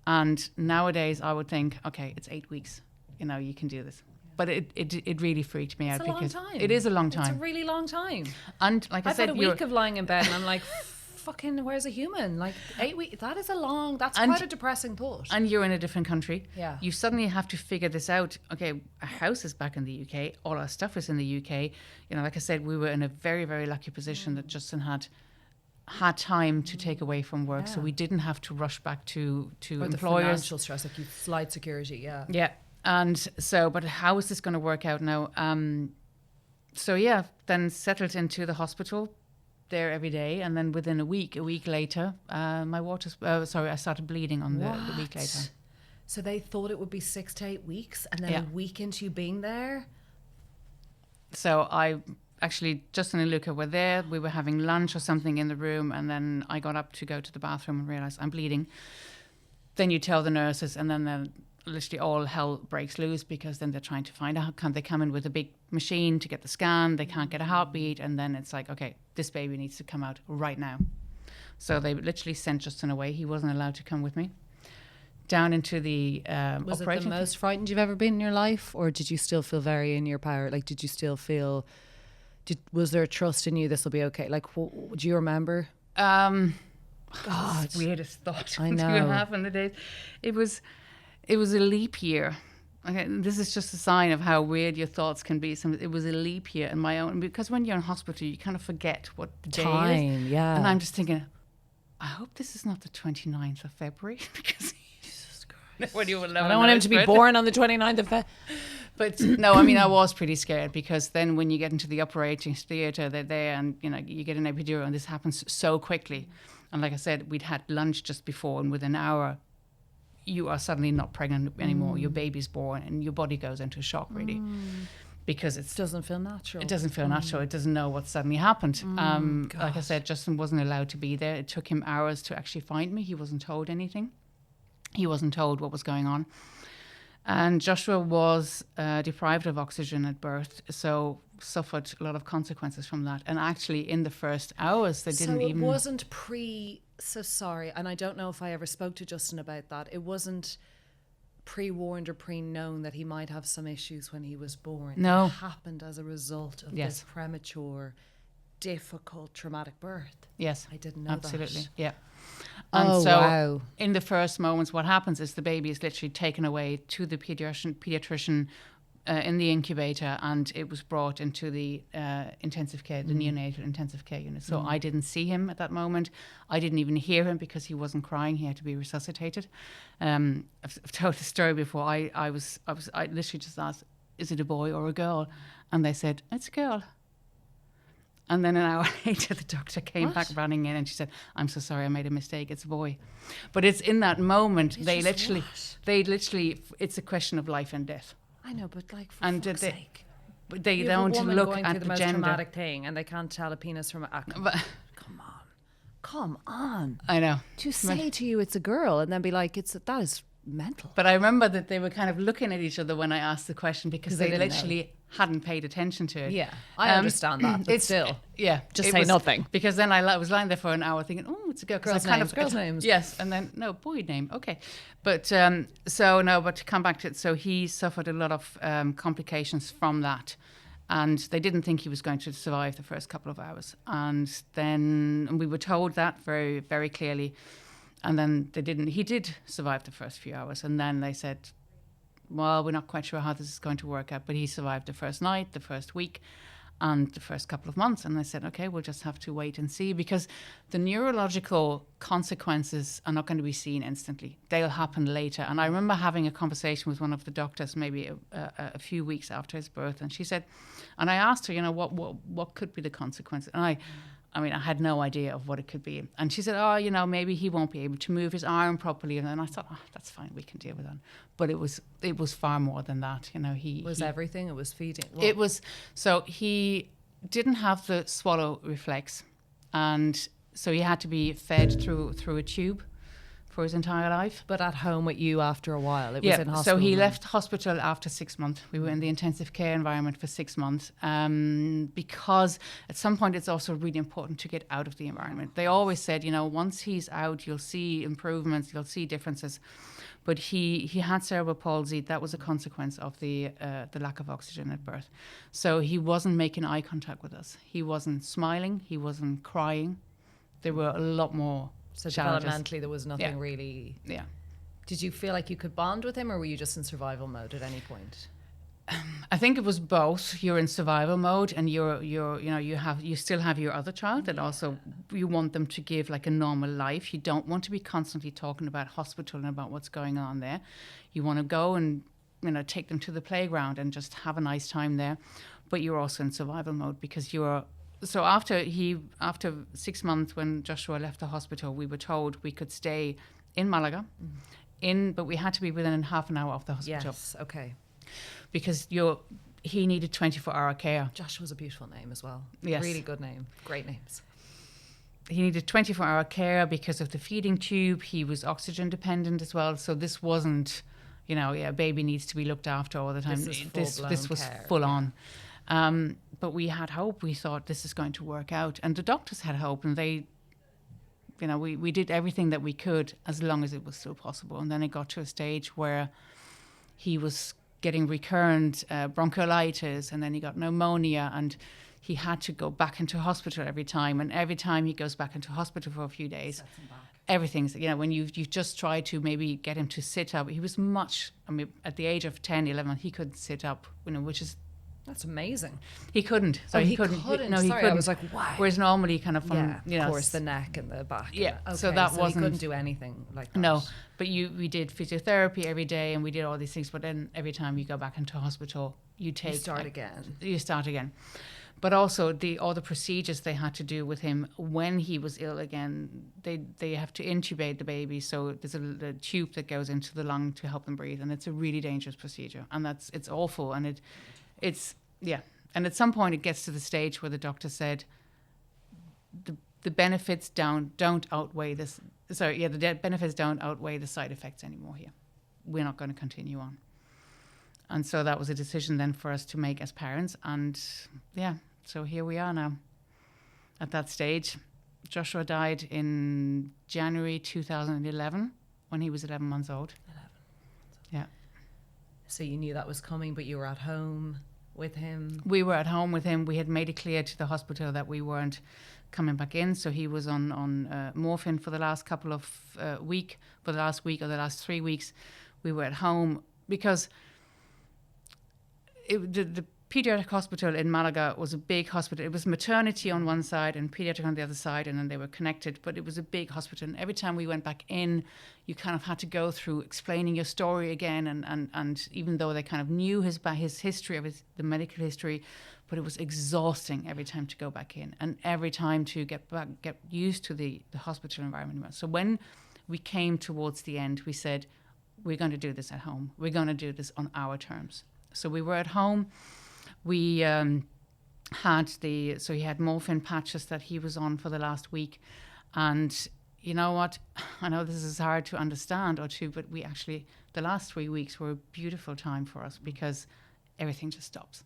And nowadays I would think, okay, it's 8 weeks. You can do this. But it really freaked me out because it is a long time. It's a really long time. And like I said, I've had a week of lying in bed and I'm like, fucking, where's a human? Like 8 weeks, that's quite a depressing thought. And you're in a different country. Yeah. You suddenly have to figure this out. Okay, our house is back in the UK. All our stuff is in the UK. Like I said, we were in a very, very lucky position that Justin had time to take away from work. Yeah. So we didn't have to rush back to employers. The financial stress, like you flight security, yeah. Yeah. And so, but how is this going to work out now? Then settled into the hospital there every day. And then within a week later, I started bleeding on the week later. So they thought it would be 6 to 8 weeks, and then a week into you being there? So Justin and Luca were there. We were having lunch or something in the room. And then I got up to go to the bathroom and realized I'm bleeding. Then you tell the nurses, and then literally all hell breaks loose, because then they're trying to find out, can they come in with a big machine to get the scan? They can't get a heartbeat. And then it's like, okay, this baby needs to come out right now. So they literally sent Justin away. He wasn't allowed to come with me down into the Was it the most frightened you've ever been in your life? Or did you still feel very in your power? Like, did you still feel, was there a trust in you, this will be okay? Like, do you remember? God, weirdest thought. I know. To have in the days. It was a leap year. Okay, this is just a sign of how weird your thoughts can be. It was a leap year in my own, because when you're in hospital, you kind of forget what the day is. Yeah. And I'm just thinking, I hope this is not the 29th of February, because Jesus Christ, I don't want him to be born on the 29th of February. But no, I mean, I was pretty scared, because then when you get into the operating theatre, they're there, and you get an epidural, and this happens so quickly. And like I said, we'd had lunch just before, and within an hour, you are suddenly not pregnant anymore. Your baby's born, and your body goes into shock, really, because it doesn't feel natural. It doesn't feel natural. It doesn't know what suddenly happened. Like I said, Justin wasn't allowed to be there. It took him hours to actually find me. He wasn't told anything. He wasn't told what was going on. And Joshua was deprived of oxygen at birth, so suffered a lot of consequences from that. And actually, in the first hours, they didn't even... So it wasn't so sorry, and I don't know if I ever spoke to Justin about that. It wasn't pre-warned or pre-known that he might have some issues when he was born? No. It happened as a result of this premature, difficult, traumatic birth. Yes. I didn't know absolutely. that. Yeah. And wow. In the first moments, what happens is the baby is literally taken away to the pediatrician in the incubator, and it was brought into the intensive care, the neonatal intensive care unit. So I didn't see him at that moment. I didn't even hear him because he wasn't crying. He had to be resuscitated. I've told the story before. I literally just asked, is it a boy or a girl? And they said, it's a girl. And then an hour later, the doctor came back running in and she said, I'm so sorry, I made a mistake. It's a boy. But it's in that moment, they literally, it's a question of life and death. I know, but like, for fuck's sake. They don't look going at through the most gender. traumatic thing, and they can't tell a penis from a... Come on. I know. To say to you it's a girl and then be like, that is mental. But I remember that they were kind of looking at each other when I asked the question because they literally hadn't paid attention to it. Yeah, I understand that, but still. Yeah. Just say nothing. Because then I was lying there for an hour thinking, oh, it's a girl. Girls' names. Yes, and then, no, boy name, okay. But, but to come back to it, so he suffered a lot of complications from that. And they didn't think he was going to survive the first couple of hours. And then we were told that very, very clearly. And then they didn't. He did survive the first few hours. And then they said, well, we're not quite sure how this is going to work out. But he survived the first night, the first week, and the first couple of months. And they said, okay, we'll just have to wait and see. Because the neurological consequences are not going to be seen instantly. They'll happen later. And I remember having a conversation with one of the doctors maybe a few weeks after his birth. And she said, and I asked her, what could be the consequences? And I mean, I had no idea of what it could be. And she said, maybe he won't be able to move his arm properly. And then I thought, that's fine, we can deal with that. But it was far more than that. He was everything. It was feeding. Well, it was, so he didn't have the swallow reflex. And so he had to be fed through a tube for his entire life. But at home with you after a while? It was in hospital? So he left hospital after 6 months. We were in the intensive care environment for 6 months because at some point it's also really important to get out of the environment. They always said, once he's out, you'll see improvements, you'll see differences. But he had cerebral palsy. That was a consequence of the lack of oxygen at birth. So he wasn't making eye contact with us. He wasn't smiling. He wasn't crying. There were a lot more challenges. Developmentally, there was nothing really. Yeah. Did you feel like you could bond with him, or were you just in survival mode at any point? I think it was both. You're in survival mode, and you still have your other child that also you want them to give like a normal life. You don't want to be constantly talking about hospital and about what's going on there. You want to go and take them to the playground and just have a nice time there. But you're also in survival mode because you're. So after 6 months, when Joshua left the hospital, we were told we could stay in Malaga, but we had to be within half an hour of the hospital. Yes, okay. Because he needed 24-hour care. Joshua's a beautiful name as well. Yes. Really good name. Great names. He needed 24-hour care because of the feeding tube. He was oxygen dependent as well. So this wasn't, a baby needs to be looked after all the time. This was full on. But we had hope. We thought this is going to work out. And the doctors had hope. And they, we did everything that we could as long as it was still possible. And then it got to a stage where he was getting recurrent bronchiolitis, and then he got pneumonia, and he had to go back into hospital every time. And every time he goes back into hospital for a few days, everything's, when you've just tried to maybe get him to sit up, he was at the age of 10, 11, he couldn't sit up, which is... That's amazing. He couldn't. So he couldn't. No, he couldn't. I was like, wow. Whereas normally kind of from, of course, the neck and the back. Yeah. Okay, so that wasn't. He couldn't do anything like that. No, but we did physiotherapy every day and we did all these things. But then every time you go back into hospital, you start again. But also all the procedures they had to do with him when he was ill again, they have to intubate the baby. So there's a tube that goes into the lung to help them breathe, and it's a really dangerous procedure, and it's awful, and it's. And at some point it gets to the stage where the doctor said the benefits don't outweigh this. The benefits don't outweigh the side effects anymore here. We're not going to continue on. And so that was a decision then for us to make as parents. And so here we are now at that stage. Joshua died in January 2011 when he was 11 months old. 11. Yeah. So you knew that was coming, but you were at home with him? We were at home with him. We had made it clear to the hospital that we weren't coming back in. So he was on morphine for the last couple of for the last week or the last 3 weeks. We were at home because the pediatric hospital in Malaga was a big hospital. It was maternity on one side and pediatric on the other side, and then they were connected, but it was a big hospital. And every time we went back in, you kind of had to go through explaining your story again. And even though they kind of knew his history of the medical history, but it was exhausting every time to go back in and every time to get used to the hospital environment. So when we came towards the end, we said, we're going to do this at home. We're going to do this on our terms. So we were at home. We he had morphine patches that he was on for the last week. And you know what? I know this is hard to understand but we actually, the last 3 weeks were a beautiful time for us because everything just stops.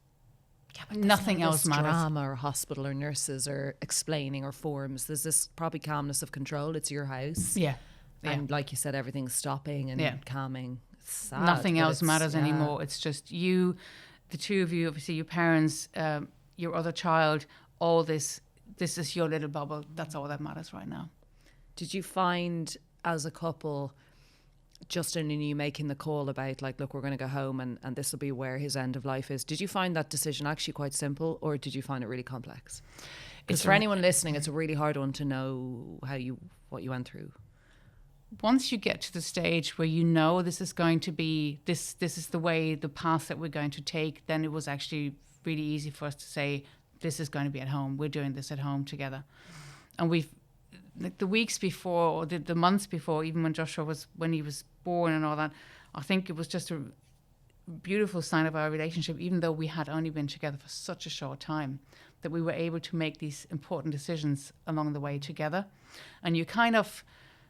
Yeah, but nothing else matters. Drama or hospital or nurses or explaining or forms. There's this probably calmness of control. It's your house. Yeah. And like you said, everything's stopping and calming. It's sad, nothing else matters anymore. It's just you, the two of you, obviously your parents, your other child, all this is your little bubble. That's all that matters right now. Did you find as a couple, Justin and you making the call about like, look, we're going to go home and this will be where his end of life is. Did you find that decision actually quite simple, or did you find it really complex? Because for anyone listening, it's a really hard one to know what you went through. Once you get to the stage where you know this is going to be, this is the path that we're going to take, then it was actually really easy for us to say, this is going to be at home. We're doing this at home together. And the weeks before, or the months before, even when he was born and all that, I think it was just a beautiful sign of our relationship, even though we had only been together for such a short time, that we were able to make these important decisions along the way together. And you kind of,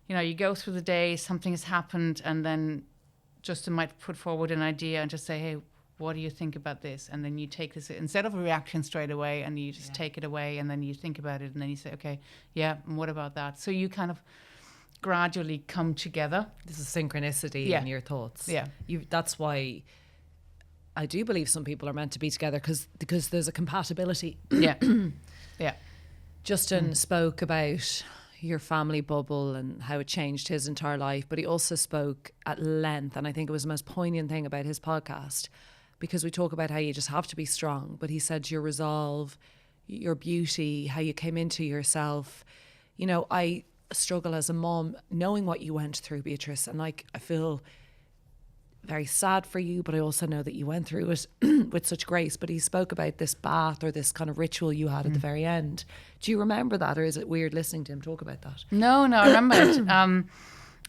you go through the day, something has happened, and then Justin might put forward an idea and just say, hey, what do you think about this? And then you take this, instead of a reaction straight away, and you just take it away, and then you think about it, and then you say, okay, yeah, and what about that? So you kind of gradually come together. This is synchronicity in your thoughts. Yeah. That's why I do believe some people are meant to be together, because there's a compatibility. Yeah. Yeah. Justin spoke about your family bubble and how it changed his entire life, but he also spoke at length, and I think it was the most poignant thing about his podcast, because we talk about how you just have to be strong, but he said your resolve, your beauty, how you came into yourself. I struggle as a mom knowing what you went through, Beatrice, and like I feel very sad for you, but I also know that you went through it with such grace. But he spoke about this bath or this kind of ritual you had at the very end. Do you remember that, or is it weird listening to him talk about that? No, I remember it.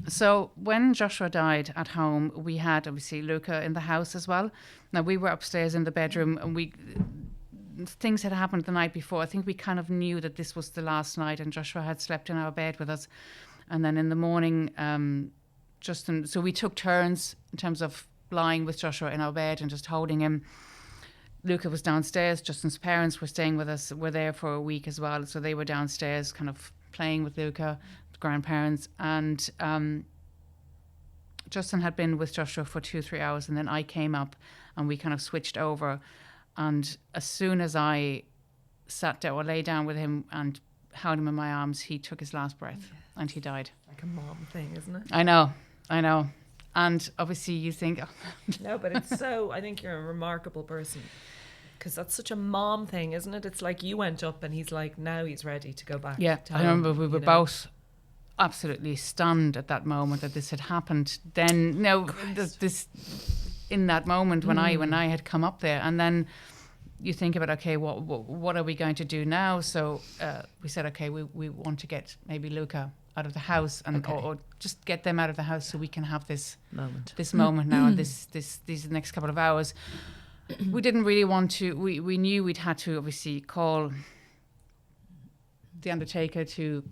So when Joshua died at home, we had obviously Luca in the house as well. Now we were upstairs in the bedroom, and things had happened the night before. I think we kind of knew that this was the last night, and Joshua had slept in our bed with us. And then in the morning, Justin, so we took turns in terms of lying with Joshua in our bed and just holding him. Luca was downstairs. Justin's parents were staying with us, were there for a week as well. So they were downstairs kind of playing with Luca, the grandparents. And Justin had been with Joshua for 2-3 hours, and then I came up and we kind of switched over. And as soon as I sat down or lay down with him and held him in my arms, he took his last breath and he died. Like a mom thing, isn't it? I know. And obviously you think... No, but it's so... I think you're a remarkable person, because that's such a mom thing, isn't it? It's like you went up and he's like, now he's ready to go back. Yeah, I remember we were both absolutely stunned at that moment that this had happened. Then, this in that moment when I had come up there, and then you think about, okay, what are we going to do now? So we said, okay, we want to get maybe Luca out of the house, and or just get them out of the house so we can have this moment now, and these next couple of hours. We didn't really want to. We knew we'd had to obviously call the undertaker to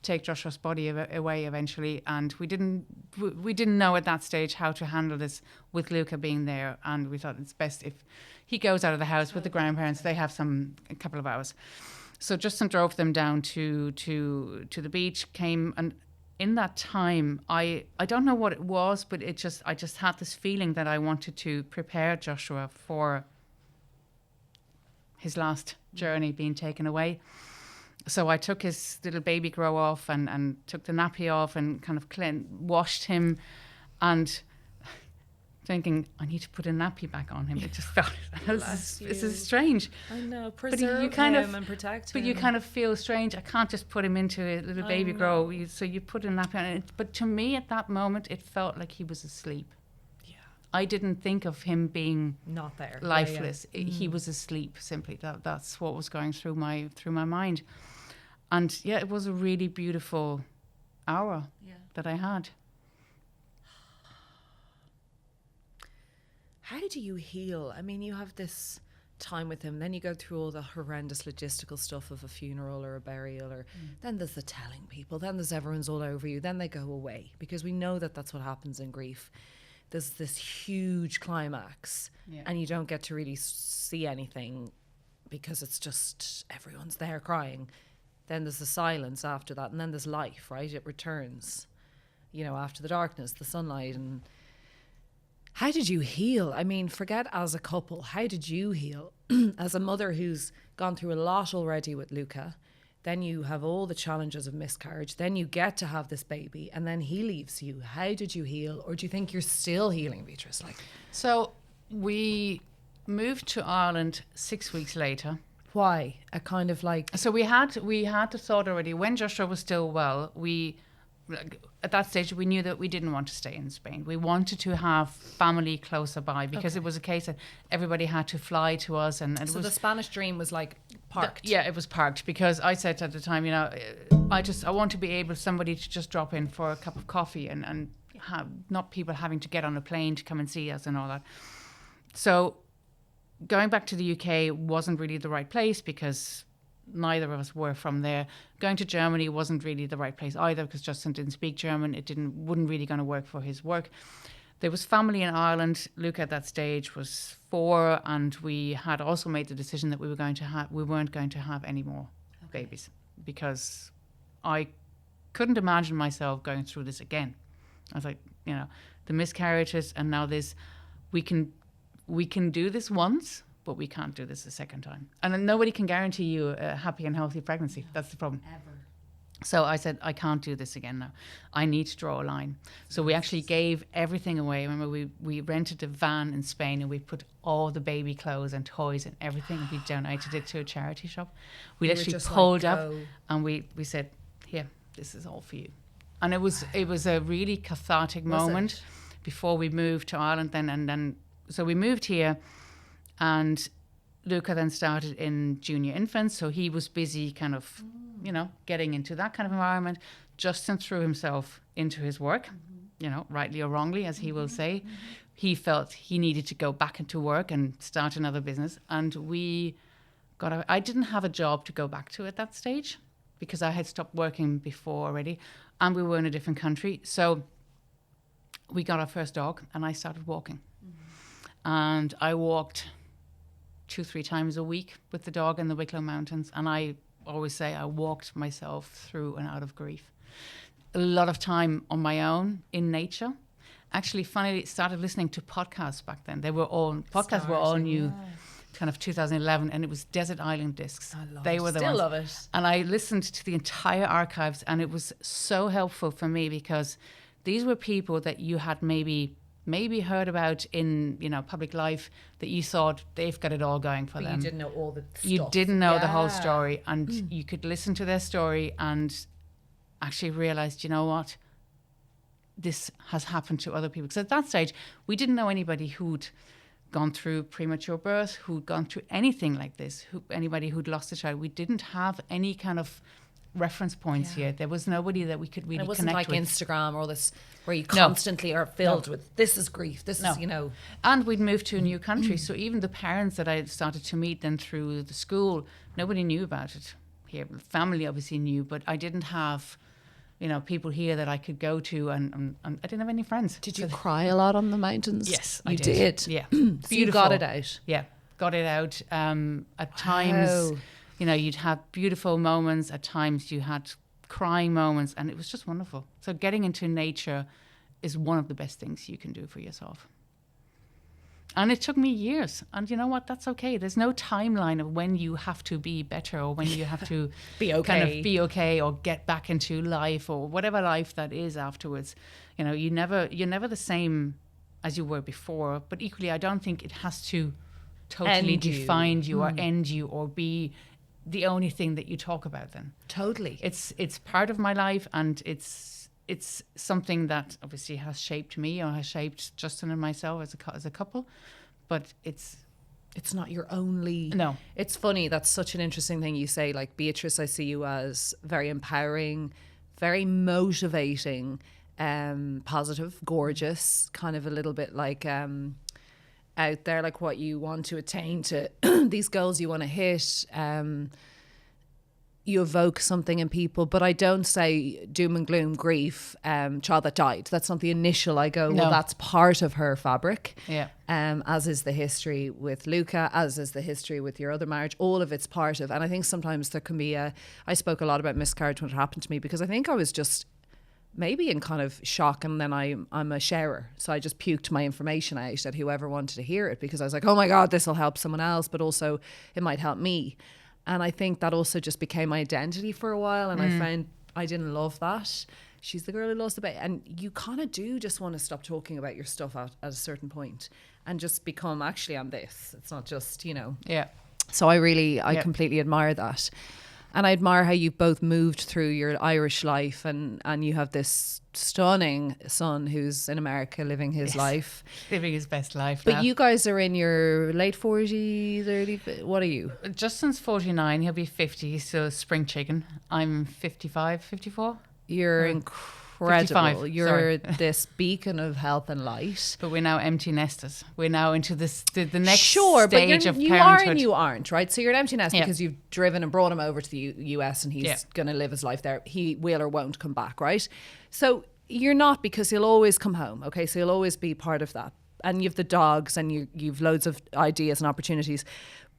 take Joshua's body away eventually, and we didn't know at that stage how to handle this with Luca being there, and we thought it's best if he goes out of the house with the grandparents. They have a couple of hours. So Justin drove them down to the beach, came, and in that time, I don't know what it was, but I just had this feeling that I wanted to prepare Joshua for his last journey being taken away. So I took his little baby grow off and took the nappy off and kind of washed him, and thinking, I need to put a nappy back on him. It just felt, this is strange. I know, preserve him and protect him. But you kind of feel strange. I can't just put him into a little baby grow. So you put a nappy on it. But to me at that moment, it felt like he was asleep. Yeah. I didn't think of him being not there, lifeless. Yeah. He was asleep, simply. That's what was going through my mind. And yeah, it was a really beautiful hour that I had. How do you heal? I mean, you have this time with him, then you go through all the horrendous logistical stuff of a funeral or a burial, or then there's the telling people, then there's everyone's all over you, then they go away, because we know that that's what happens in grief. There's this huge climax and you don't get to really see anything because it's just everyone's there crying. Then there's the silence after that, and then there's life, right? It returns, after the darkness, the sunlight. And how did you heal? I mean, forget as a couple, how did you heal? As a mother who's gone through a lot already with Luca, then you have all the challenges of miscarriage, then you get to have this baby, and then he leaves you. How did you heal? Or do you think you're still healing, Beatrice? So we moved to Ireland 6 weeks later. Why? A kind of So we had the thought already, when Joshua was still well, at that stage, we knew that we didn't want to stay in Spain. We wanted to have family closer by, because it was a case that everybody had to fly to us. And so the Spanish dream was parked. It was parked, because I said at the time, I want to be able, somebody to just drop in for a cup of coffee and have not people having to get on a plane to come and see us and all that. So going back to the UK wasn't really the right place, because neither of us were from there. Going to Germany wasn't really the right place either, because Justin didn't speak German. It wouldn't really going to work for his work. There was family in Ireland. Luke at that stage was 4, and we had also made the decision that we weren't going to have any more babies, because I couldn't imagine myself going through this again. I was like, the miscarriages, and now this, we can do this once, but we can't do this a second time. And then nobody can guarantee you a happy and healthy pregnancy. That's the problem. Ever. So I said, I can't do this again now. I need to draw a line. So we actually gave everything away. Remember, we rented a van in Spain, and we put all the baby clothes and toys and everything, and we donated it to a charity shop. We literally pulled up and we said, here, this is all for you. And it was a really cathartic moment before we moved to Ireland then. And then, so we moved here, and Luca then started in junior infants, so he was busy kind of, getting into that kind of environment. Justin threw himself into his work, rightly or wrongly, as he will say. He felt he needed to go back into work and start another business. And I didn't have a job to go back to at that stage, because I had stopped working before already, and we were in a different country. So we got our first dog, and I started walking. And I walked 2-3 times a week with the dog in the Wicklow Mountains, and I always say I walked myself through and out of grief. A lot of time on my own in nature. Actually, finally started listening to podcasts back then. Podcasts were all new, kind of 2011, and it was Desert Island Discs. Still love it. And I listened to the entire archives, and it was so helpful for me, because these were people that you had maybe heard about in public life, that you thought they've got it all going for them. You didn't know all the stuff. You didn't know the whole story, and you could listen to their story and actually realize, you know what, this has happened to other people. Because at that stage, we didn't know anybody who'd gone through premature birth, who'd gone through anything like this, anybody who'd lost a child. We didn't have any kind of reference points here. There was nobody that we could really connect with. It wasn't like Instagram or this where you constantly are filled with, this is grief, this is, And we'd moved to a new country, so even the parents that I started to meet then through the school, nobody knew about it here. Family obviously knew, but I didn't have, people here that I could go to, and I didn't have any friends. Did you cry a lot on the mountains? Yes, I did. Yeah. So you got it out. Yeah, got it out. At times... you'd have beautiful moments. At times you had crying moments, and it was just wonderful. So getting into nature is one of the best things you can do for yourself. And it took me years. And you know what? That's okay. There's no timeline of when you have to be better or when you have to be okay. kind of be okay or get back into life or whatever life that is afterwards. You know, you're never the same as you were before. But equally, I don't think it has to totally define you or end you or be the only thing that you talk about then. Totally. It's part of my life, and it's something that obviously has shaped me or has shaped Justin and myself as a couple, but it's not your only. No. It's funny. That's such an interesting thing you say. Like, Beatrice, I see you as very empowering, very motivating, positive, gorgeous, kind of a little bit like out there, like what you want to attain to these goals you want to hit. You evoke something in people, but I don't say doom and gloom, grief, child that died. That's not the initial. I go, well, that's part of her fabric. Yeah. As is the history with Luca, as is the history with your other marriage. All of it's part of. And I think sometimes there can be I spoke a lot about miscarriage when it happened to me, because I think I was just maybe in kind of shock, and then I'm a sharer. So I just puked my information out at whoever wanted to hear it, because I was like, oh my God, this will help someone else, but also it might help me. And I think that also just became my identity for a while. And I found I didn't love that. She's the girl who lost the baby. And you kind of do just want to stop talking about your stuff at a certain point and just become, actually, I'm this. It's not just, you know. Yeah. So I completely admire that. And I admire how you've both moved through your Irish life, and you have this stunning son who's in America living his life. Living his best life But now. you guys are in your late 40s, early... What are you? Justin's 49, he'll be 50, so spring chicken. I'm 55, 54. You're incredible. 55, You're this beacon of health and light. But we're now empty nesters. We're now into this the next stage of you parenthood. are and you aren't, right? So you're an empty nest Yeah. because you've driven and brought him over to the US, and he's going to live his life there. He will or won't come back, right? So you're not, because he'll always come home, okay? So he'll always be part of that. And you've the dogs, and you've loads of ideas and opportunities.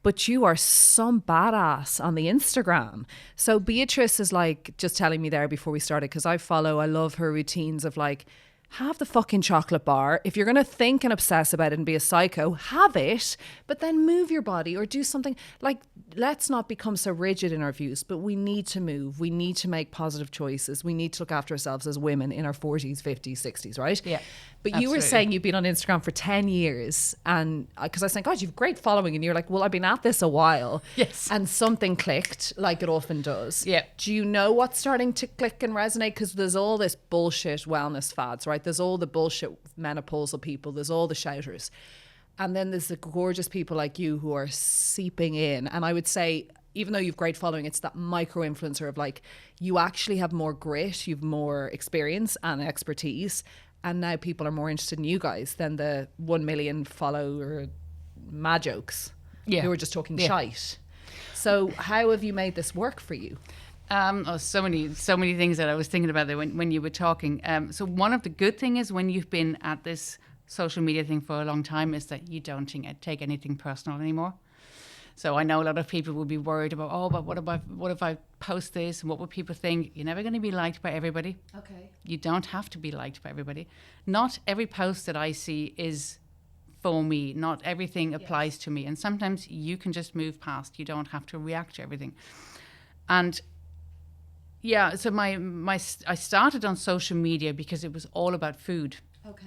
But you are some badass on the Instagram. So Beatrice is like just telling me there before we started, because I love her routines of like, have the fucking chocolate bar. If you're going to think and obsess about it and be a psycho, have it, but then move your body or do something. Like, let's not become so rigid in our views, but we need to move. We need to make positive choices. We need to look after ourselves as women in our 40s, 50s, 60s, right? Yeah. But you were saying you've been on Instagram for 10 years, and because I was saying, God, you've great following, and you're like, well, I've been at this a while. Yes. And something clicked, like it often does. Yeah. Do you know what's starting to click and resonate? Because there's all this bullshit wellness fads, right? There's all the bullshit menopausal people. There's all the shouters. And then there's the gorgeous people like you who are seeping in. And I would say, even though you've great following, it's that micro influencer of like, you actually have more grit, you've more experience and expertise. And now people are more interested in you guys than the 1 million follower mad jokes who are just talking shite. So how have you made this work for you? So many things that I was thinking about there when you were talking. So one of the good thing is when you've been at this social media thing for a long time is that you don't take anything personal anymore. So I know a lot of people will be worried about, but what if I post this and what would people think? You're never going to be liked by everybody. Okay. You don't have to be liked by everybody. Not every post that I see is for me. Not everything applies to me. And sometimes you can just move past. You don't have to react to everything. And yeah, so I started on social media because it was all about food. Okay.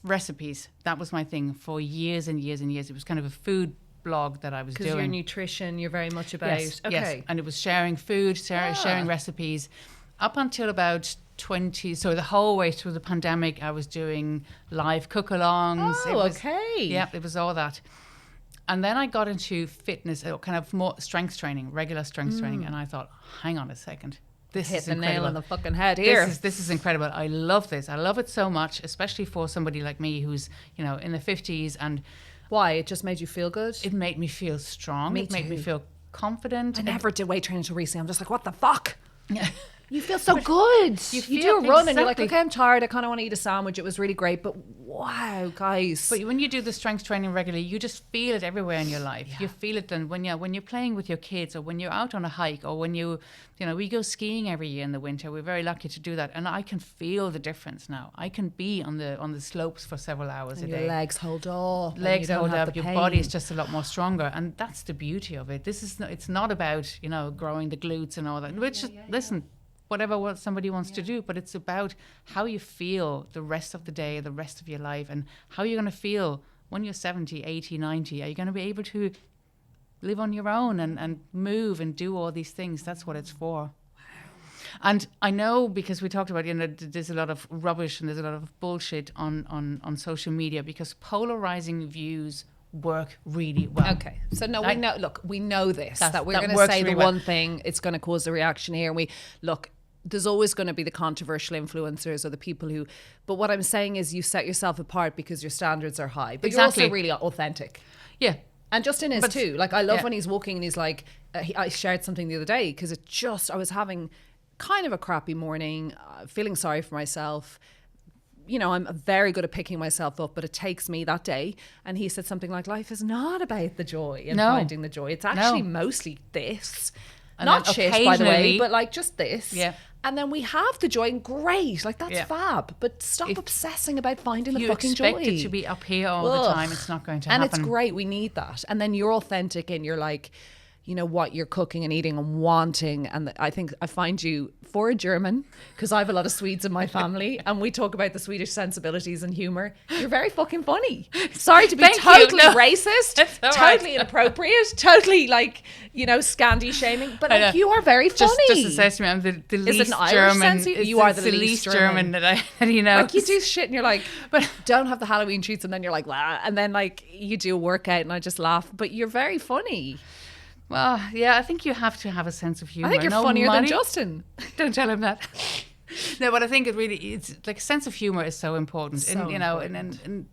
Recipes. That was my thing for years and years and years. It was kind of a food blog that I was doing. Because you're nutrition, you're very much about... Yes, yes. And it was sharing food, sharing recipes. Up until about 20, so the whole way through the pandemic, I was doing live cook-alongs. Okay. It was all that. And then I got into fitness, kind of more strength training, regular strength training. And I thought, hang on a second. This is incredible. Hit the nail on the fucking head here. This is incredible. I love this. I love it so much, especially for somebody like me who's, in the 50s. And why? It just made you feel good? It made me feel strong. It made me feel confident. I never did weight training until recently. I'm just like, what the fuck? You feel so good. You do a run and you're like, exactly. okay, I'm tired. I kind of want to eat a sandwich. It was really great. But wow, guys. But when you do the strength training regularly, you just feel it everywhere in your life. You feel it then when you're playing with your kids, or when you're out on a hike, or when we go skiing every year in the winter. We're very lucky to do that, and I can feel the difference now. I can be on the slopes for several hours a day. Your legs hold up. Legs hold up. Your pain. body is just a lot more stronger, and that's the beauty of it. It's not about growing the glutes and all that. Listen. Whatever somebody wants to do, but it's about how you feel the rest of the day, the rest of your life, and how you're going to feel when you're 70, 80, 90. Are you going to be able to live on your own and move and do all these things? That's what it's for. Wow. And I know, because we talked about, there's a lot of rubbish and there's a lot of bullshit on social media, because polarizing views work really well. Okay, so no, we know this, that we're going to say really the one thing, it's going to cause a reaction here, and there's always going to be the controversial influencers or the people who, but what I'm saying is you set yourself apart because your standards are high, but you're also really authentic. Yeah. And Justin is too. Like, I love when he's walking and he's like, I shared something the other day because I was having kind of a crappy morning, feeling sorry for myself. I'm very good at picking myself up, but it takes me that day. And he said something like, life is not about the joy and finding the joy. It's actually mostly this. And not shit, by the way, but like just this. Yeah. And then we have the joy, and great, like that's fab. But stop obsessing about finding the fucking joy. You expect it to be up here all the time. It's not going to happen. And it's great. We need that. And then you're authentic and you're like, what you're cooking and eating and wanting. And I think I find you, for a German, because I have a lot of Swedes in my family and we talk about the Swedish sensibilities and humour, you're very fucking funny. Sorry to be totally racist, totally inappropriate, totally Scandi shaming, but you are very funny. Just to say to me, I'm the least German. You are the least German that Like, you do shit and you're like, but don't have the Halloween treats, and then you're like, blah, and then you do a workout and I just laugh, but you're very funny. Well, yeah, I think you have to have a sense of humour. I think you're funnier than Justin. Don't tell him that. No, but I think it's like a sense of humour is so important. And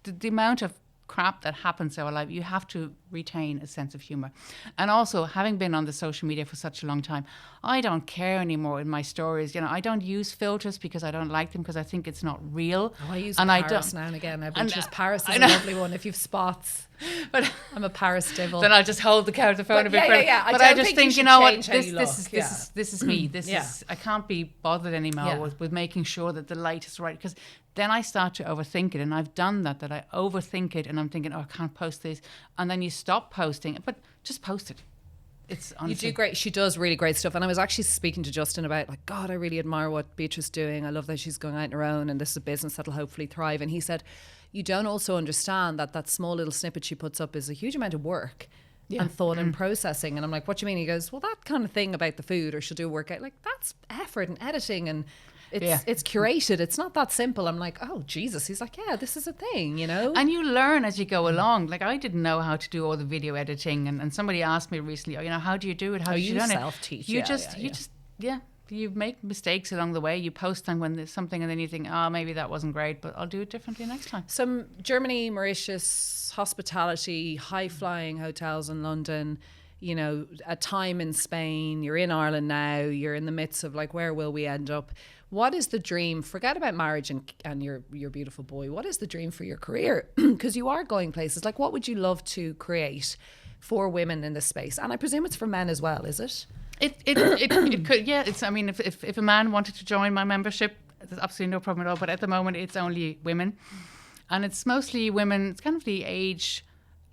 the amount of crap that happens in our life, you have to retain a sense of humour. And also, having been on the social media for such a long time, I don't care anymore in my stories. I don't use filters because I don't like them, because I think it's not real. I use Paris now and again. Paris is a lovely one if you've spots. But I'm a Paris devil. Then I'll just hold the phone a bit. But I just think, this is me. I can't be bothered anymore with making sure that the light is right, because then I start to overthink it, and I've done that I overthink it, and I'm thinking, I can't post this, and then you stop posting, but just post it. It's honestly, you do great. She does really great stuff. And I was actually speaking to Justin about, God, I really admire what Beatrice is doing. I love that she's going out on her own, and this is a business that'll hopefully thrive. And he said, you don't also understand that small little snippet she puts up is a huge amount of work and thought and processing. And I'm like, what do you mean? He goes, well, that kind of thing about the food, or she'll do a workout, like that's effort and editing, and it's curated. It's not that simple. I'm like, oh Jesus. He's like, yeah, this is a thing, And you learn as you go along. Like, I didn't know how to do all the video editing, and somebody asked me recently, how do you do it? How do you self-teach? You make mistakes along the way. You post them when there's something, and then you think, maybe that wasn't great, but I'll do it differently next time. Some Germany, Mauritius, hospitality, high-flying hotels in London, a time in Spain, you're in Ireland now, you're in the midst of where will we end up? What is the dream? Forget about marriage and your beautiful boy. What is the dream for your career? Because you are going places. What would you love to create for women in this space? And I presume it's for men as well, is it? It could, yeah. If a man wanted to join my membership, there's absolutely no problem at all. But at the moment, it's only women, and it's mostly women. It's kind of the age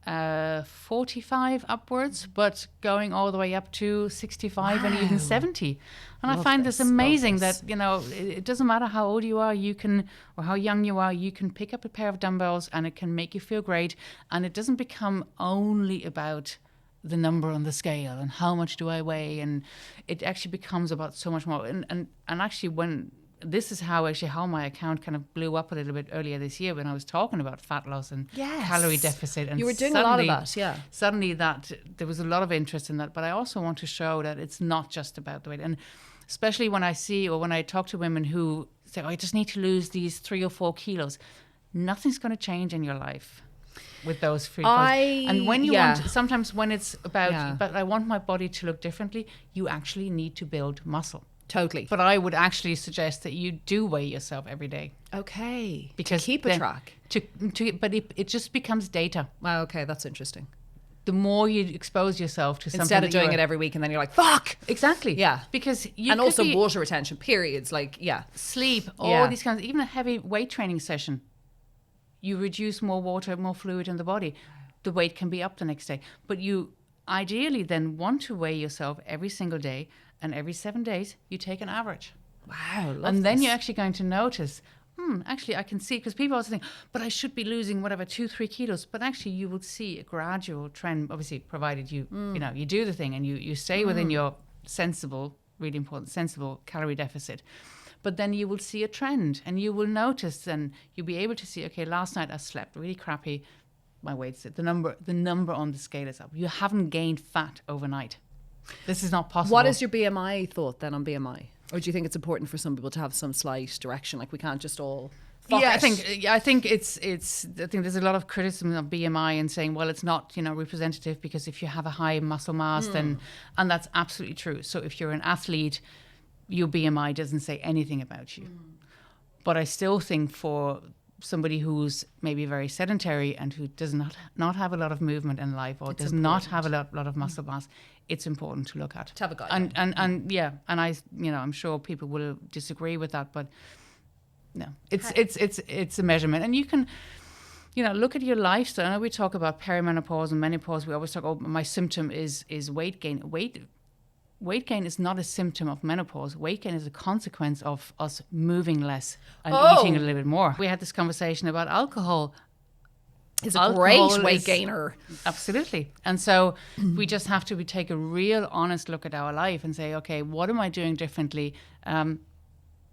45 upwards, but going all the way up to 65 and even 70. And I find this amazing that it doesn't matter how old you are, or how young you are, you can pick up a pair of dumbbells and it can make you feel great. And it doesn't become only about the number on the scale and how much do I weigh, and it actually becomes about so much more. And actually, when this is how my account kind of blew up a little bit earlier this year, when I was talking about fat loss and calorie deficit, and you were doing a lot of that. Suddenly that there was a lot of interest in that, but I also want to show that it's not just about the weight. And especially when I see, or when I talk to women who say, I just need to lose these 3 or 4 kilos, nothing's going to change in your life with those free clothes. And when you want, sometimes when it's about, but I want my body to look differently, you actually need to build muscle. Totally. But I would actually suggest that you do weigh yourself every day. Okay. Because to keep a track. But it just becomes data. Wow, okay, that's interesting. The more you expose yourself to something, instead of doing it every week and then you're like, fuck. Exactly. Yeah. Because you and also water retention, periods, like, sleep, all these kinds, even a heavy weight training session, you reduce more water, more fluid in the body. The weight can be up the next day. But you ideally then want to weigh yourself every single day, and every 7 days you take an average. Wow. And then you're actually going to notice, actually I can see, because people also think, but I should be losing whatever 2-3 kilos. But actually you will see a gradual trend, obviously provided you you do the thing and you stay within your sensible, really important, sensible calorie deficit. But then you will see a trend and you will notice, and you'll be able to see, okay, last night I slept really crappy. My weight's the number on the scale is up. You haven't gained fat overnight. This is not possible. What is your BMI thought then on BMI? Or do you think it's important for some people to have some slight direction? Like we can't just all I think there's a lot of criticism of BMI and saying, well, it's not, representative, because if you have a high muscle mass, then, and that's absolutely true. So if you're an athlete, your BMI doesn't say anything about you. But I still think for somebody who's maybe very sedentary and who does not have a lot of movement in life, or does not have a lot of muscle mass, it's important to look at. To have a guide. And I, I'm sure people will disagree with that, but no, it's a measurement. And you can, look at your lifestyle. I know we talk about perimenopause and menopause. We always talk, oh, my symptom is weight gain. Weight gain is not a symptom of menopause. Weight gain is a consequence of us moving less and eating a little bit more. We had this conversation about alcohol. It's a great weight gainer. Absolutely. And so we just have to take a real honest look at our life and say, okay, what am I doing differently?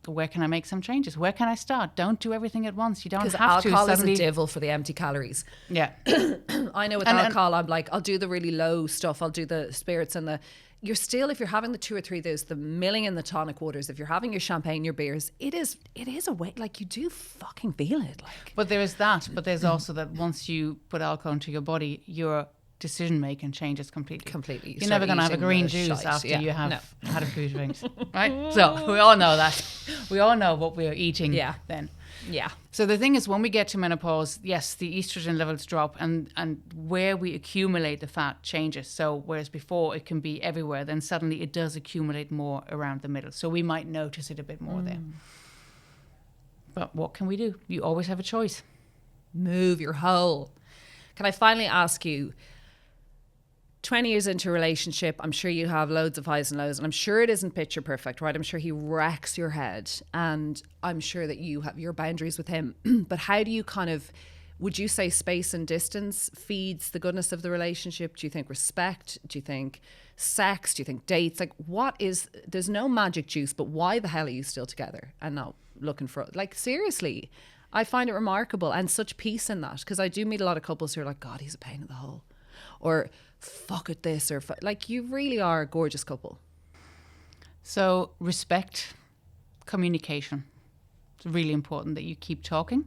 Where can I make some changes? Where can I start? Don't do everything at once. You don't have to. Because alcohol is a devil for the empty calories. Yeah. I know with alcohol, I'm like, I'll do the really low stuff. I'll do the spirits and you're still, if you're having the 2 or 3, there's the milling in the tonic waters. If you're having your champagne, your beers, it is a way, like you do fucking feel it. Like. But there is that. But there's also that once you put alcohol into your body, your decision making changes completely. Completely. You're never going to have a green juice after you have had a few drinks, right? So we all know that. We all know what we're eating then. Yeah. So the thing is, when we get to menopause, yes, the estrogen levels drop, and where we accumulate the fat changes. So whereas before it can be everywhere, then suddenly it does accumulate more around the middle. So we might notice it a bit more there. But what can we do? You always have a choice. Move your hole. Can I finally ask you, 20 years into a relationship, I'm sure you have loads of highs and lows, and I'm sure it isn't picture perfect, right? I'm sure he wrecks your head, and I'm sure that you have your boundaries with him. But how do you would you say space and distance feeds the goodness of the relationship? Do you think respect? Do you think sex? Do you think dates? Like, there's no magic juice, but why the hell are you still together and not looking for, like, seriously? I find it remarkable, and such peace in that, because I do meet a lot of couples who are like, God, he's a pain in the hole, or fuck at this, or like, you really are a gorgeous couple. So respect, communication. It's really important that you keep talking,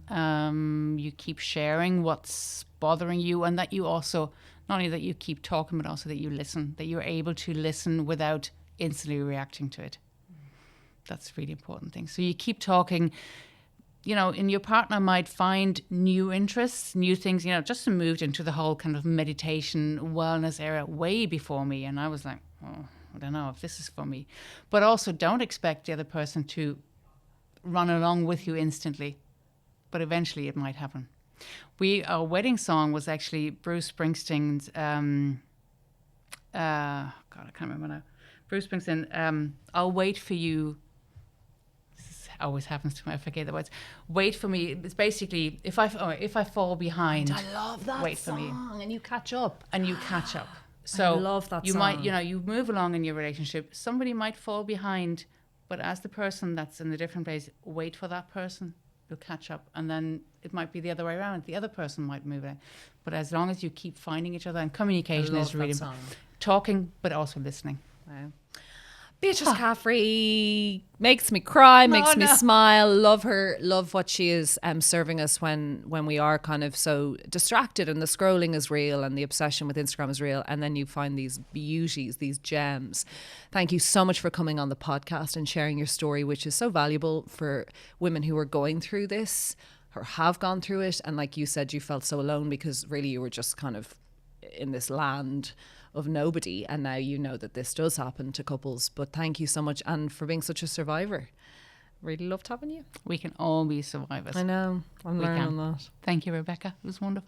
you keep sharing what's bothering you, and that you also, not only that you keep talking, but also that you listen, that you're able to listen without instantly reacting to it. That's a really important thing. So you keep talking. And your partner might find new interests, new things. Justin moved into the whole kind of meditation, wellness era way before me. And I was like, oh, I don't know if this is for me. But also don't expect the other person to run along with you instantly. But eventually it might happen. Our wedding song was actually Bruce Springsteen's, God, I can't remember now. Bruce Springsteen, I'll wait for you. Always happens to me. I forget the words. Wait for me. It's basically if I fall behind. I love that wait song. For me. And you catch up. So I love that you song. might, you move along in your relationship. Somebody might fall behind, but as the person that's in a different place, wait for that person. You'll catch up, and then it might be the other way around. The other person might move it. But as long as you keep finding each other, and communication is really important. Talking, but also listening. Wow. Beatrice Caffrey makes me cry, makes me smile. Love her. Love what she is serving us when we are kind of so distracted and the scrolling is real and the obsession with Instagram is real. And then you find these beauties, these gems. Thank you so much for coming on the podcast and sharing your story, which is so valuable for women who are going through this or have gone through it. And like you said, you felt so alone because really you were just kind of in this land of nobody, and now you know that this does happen to couples. But thank you so much, and for being such a survivor. Really loved having you. We can all be survivors. I know. I'm learning that. Thank you, Rebecca. It was wonderful.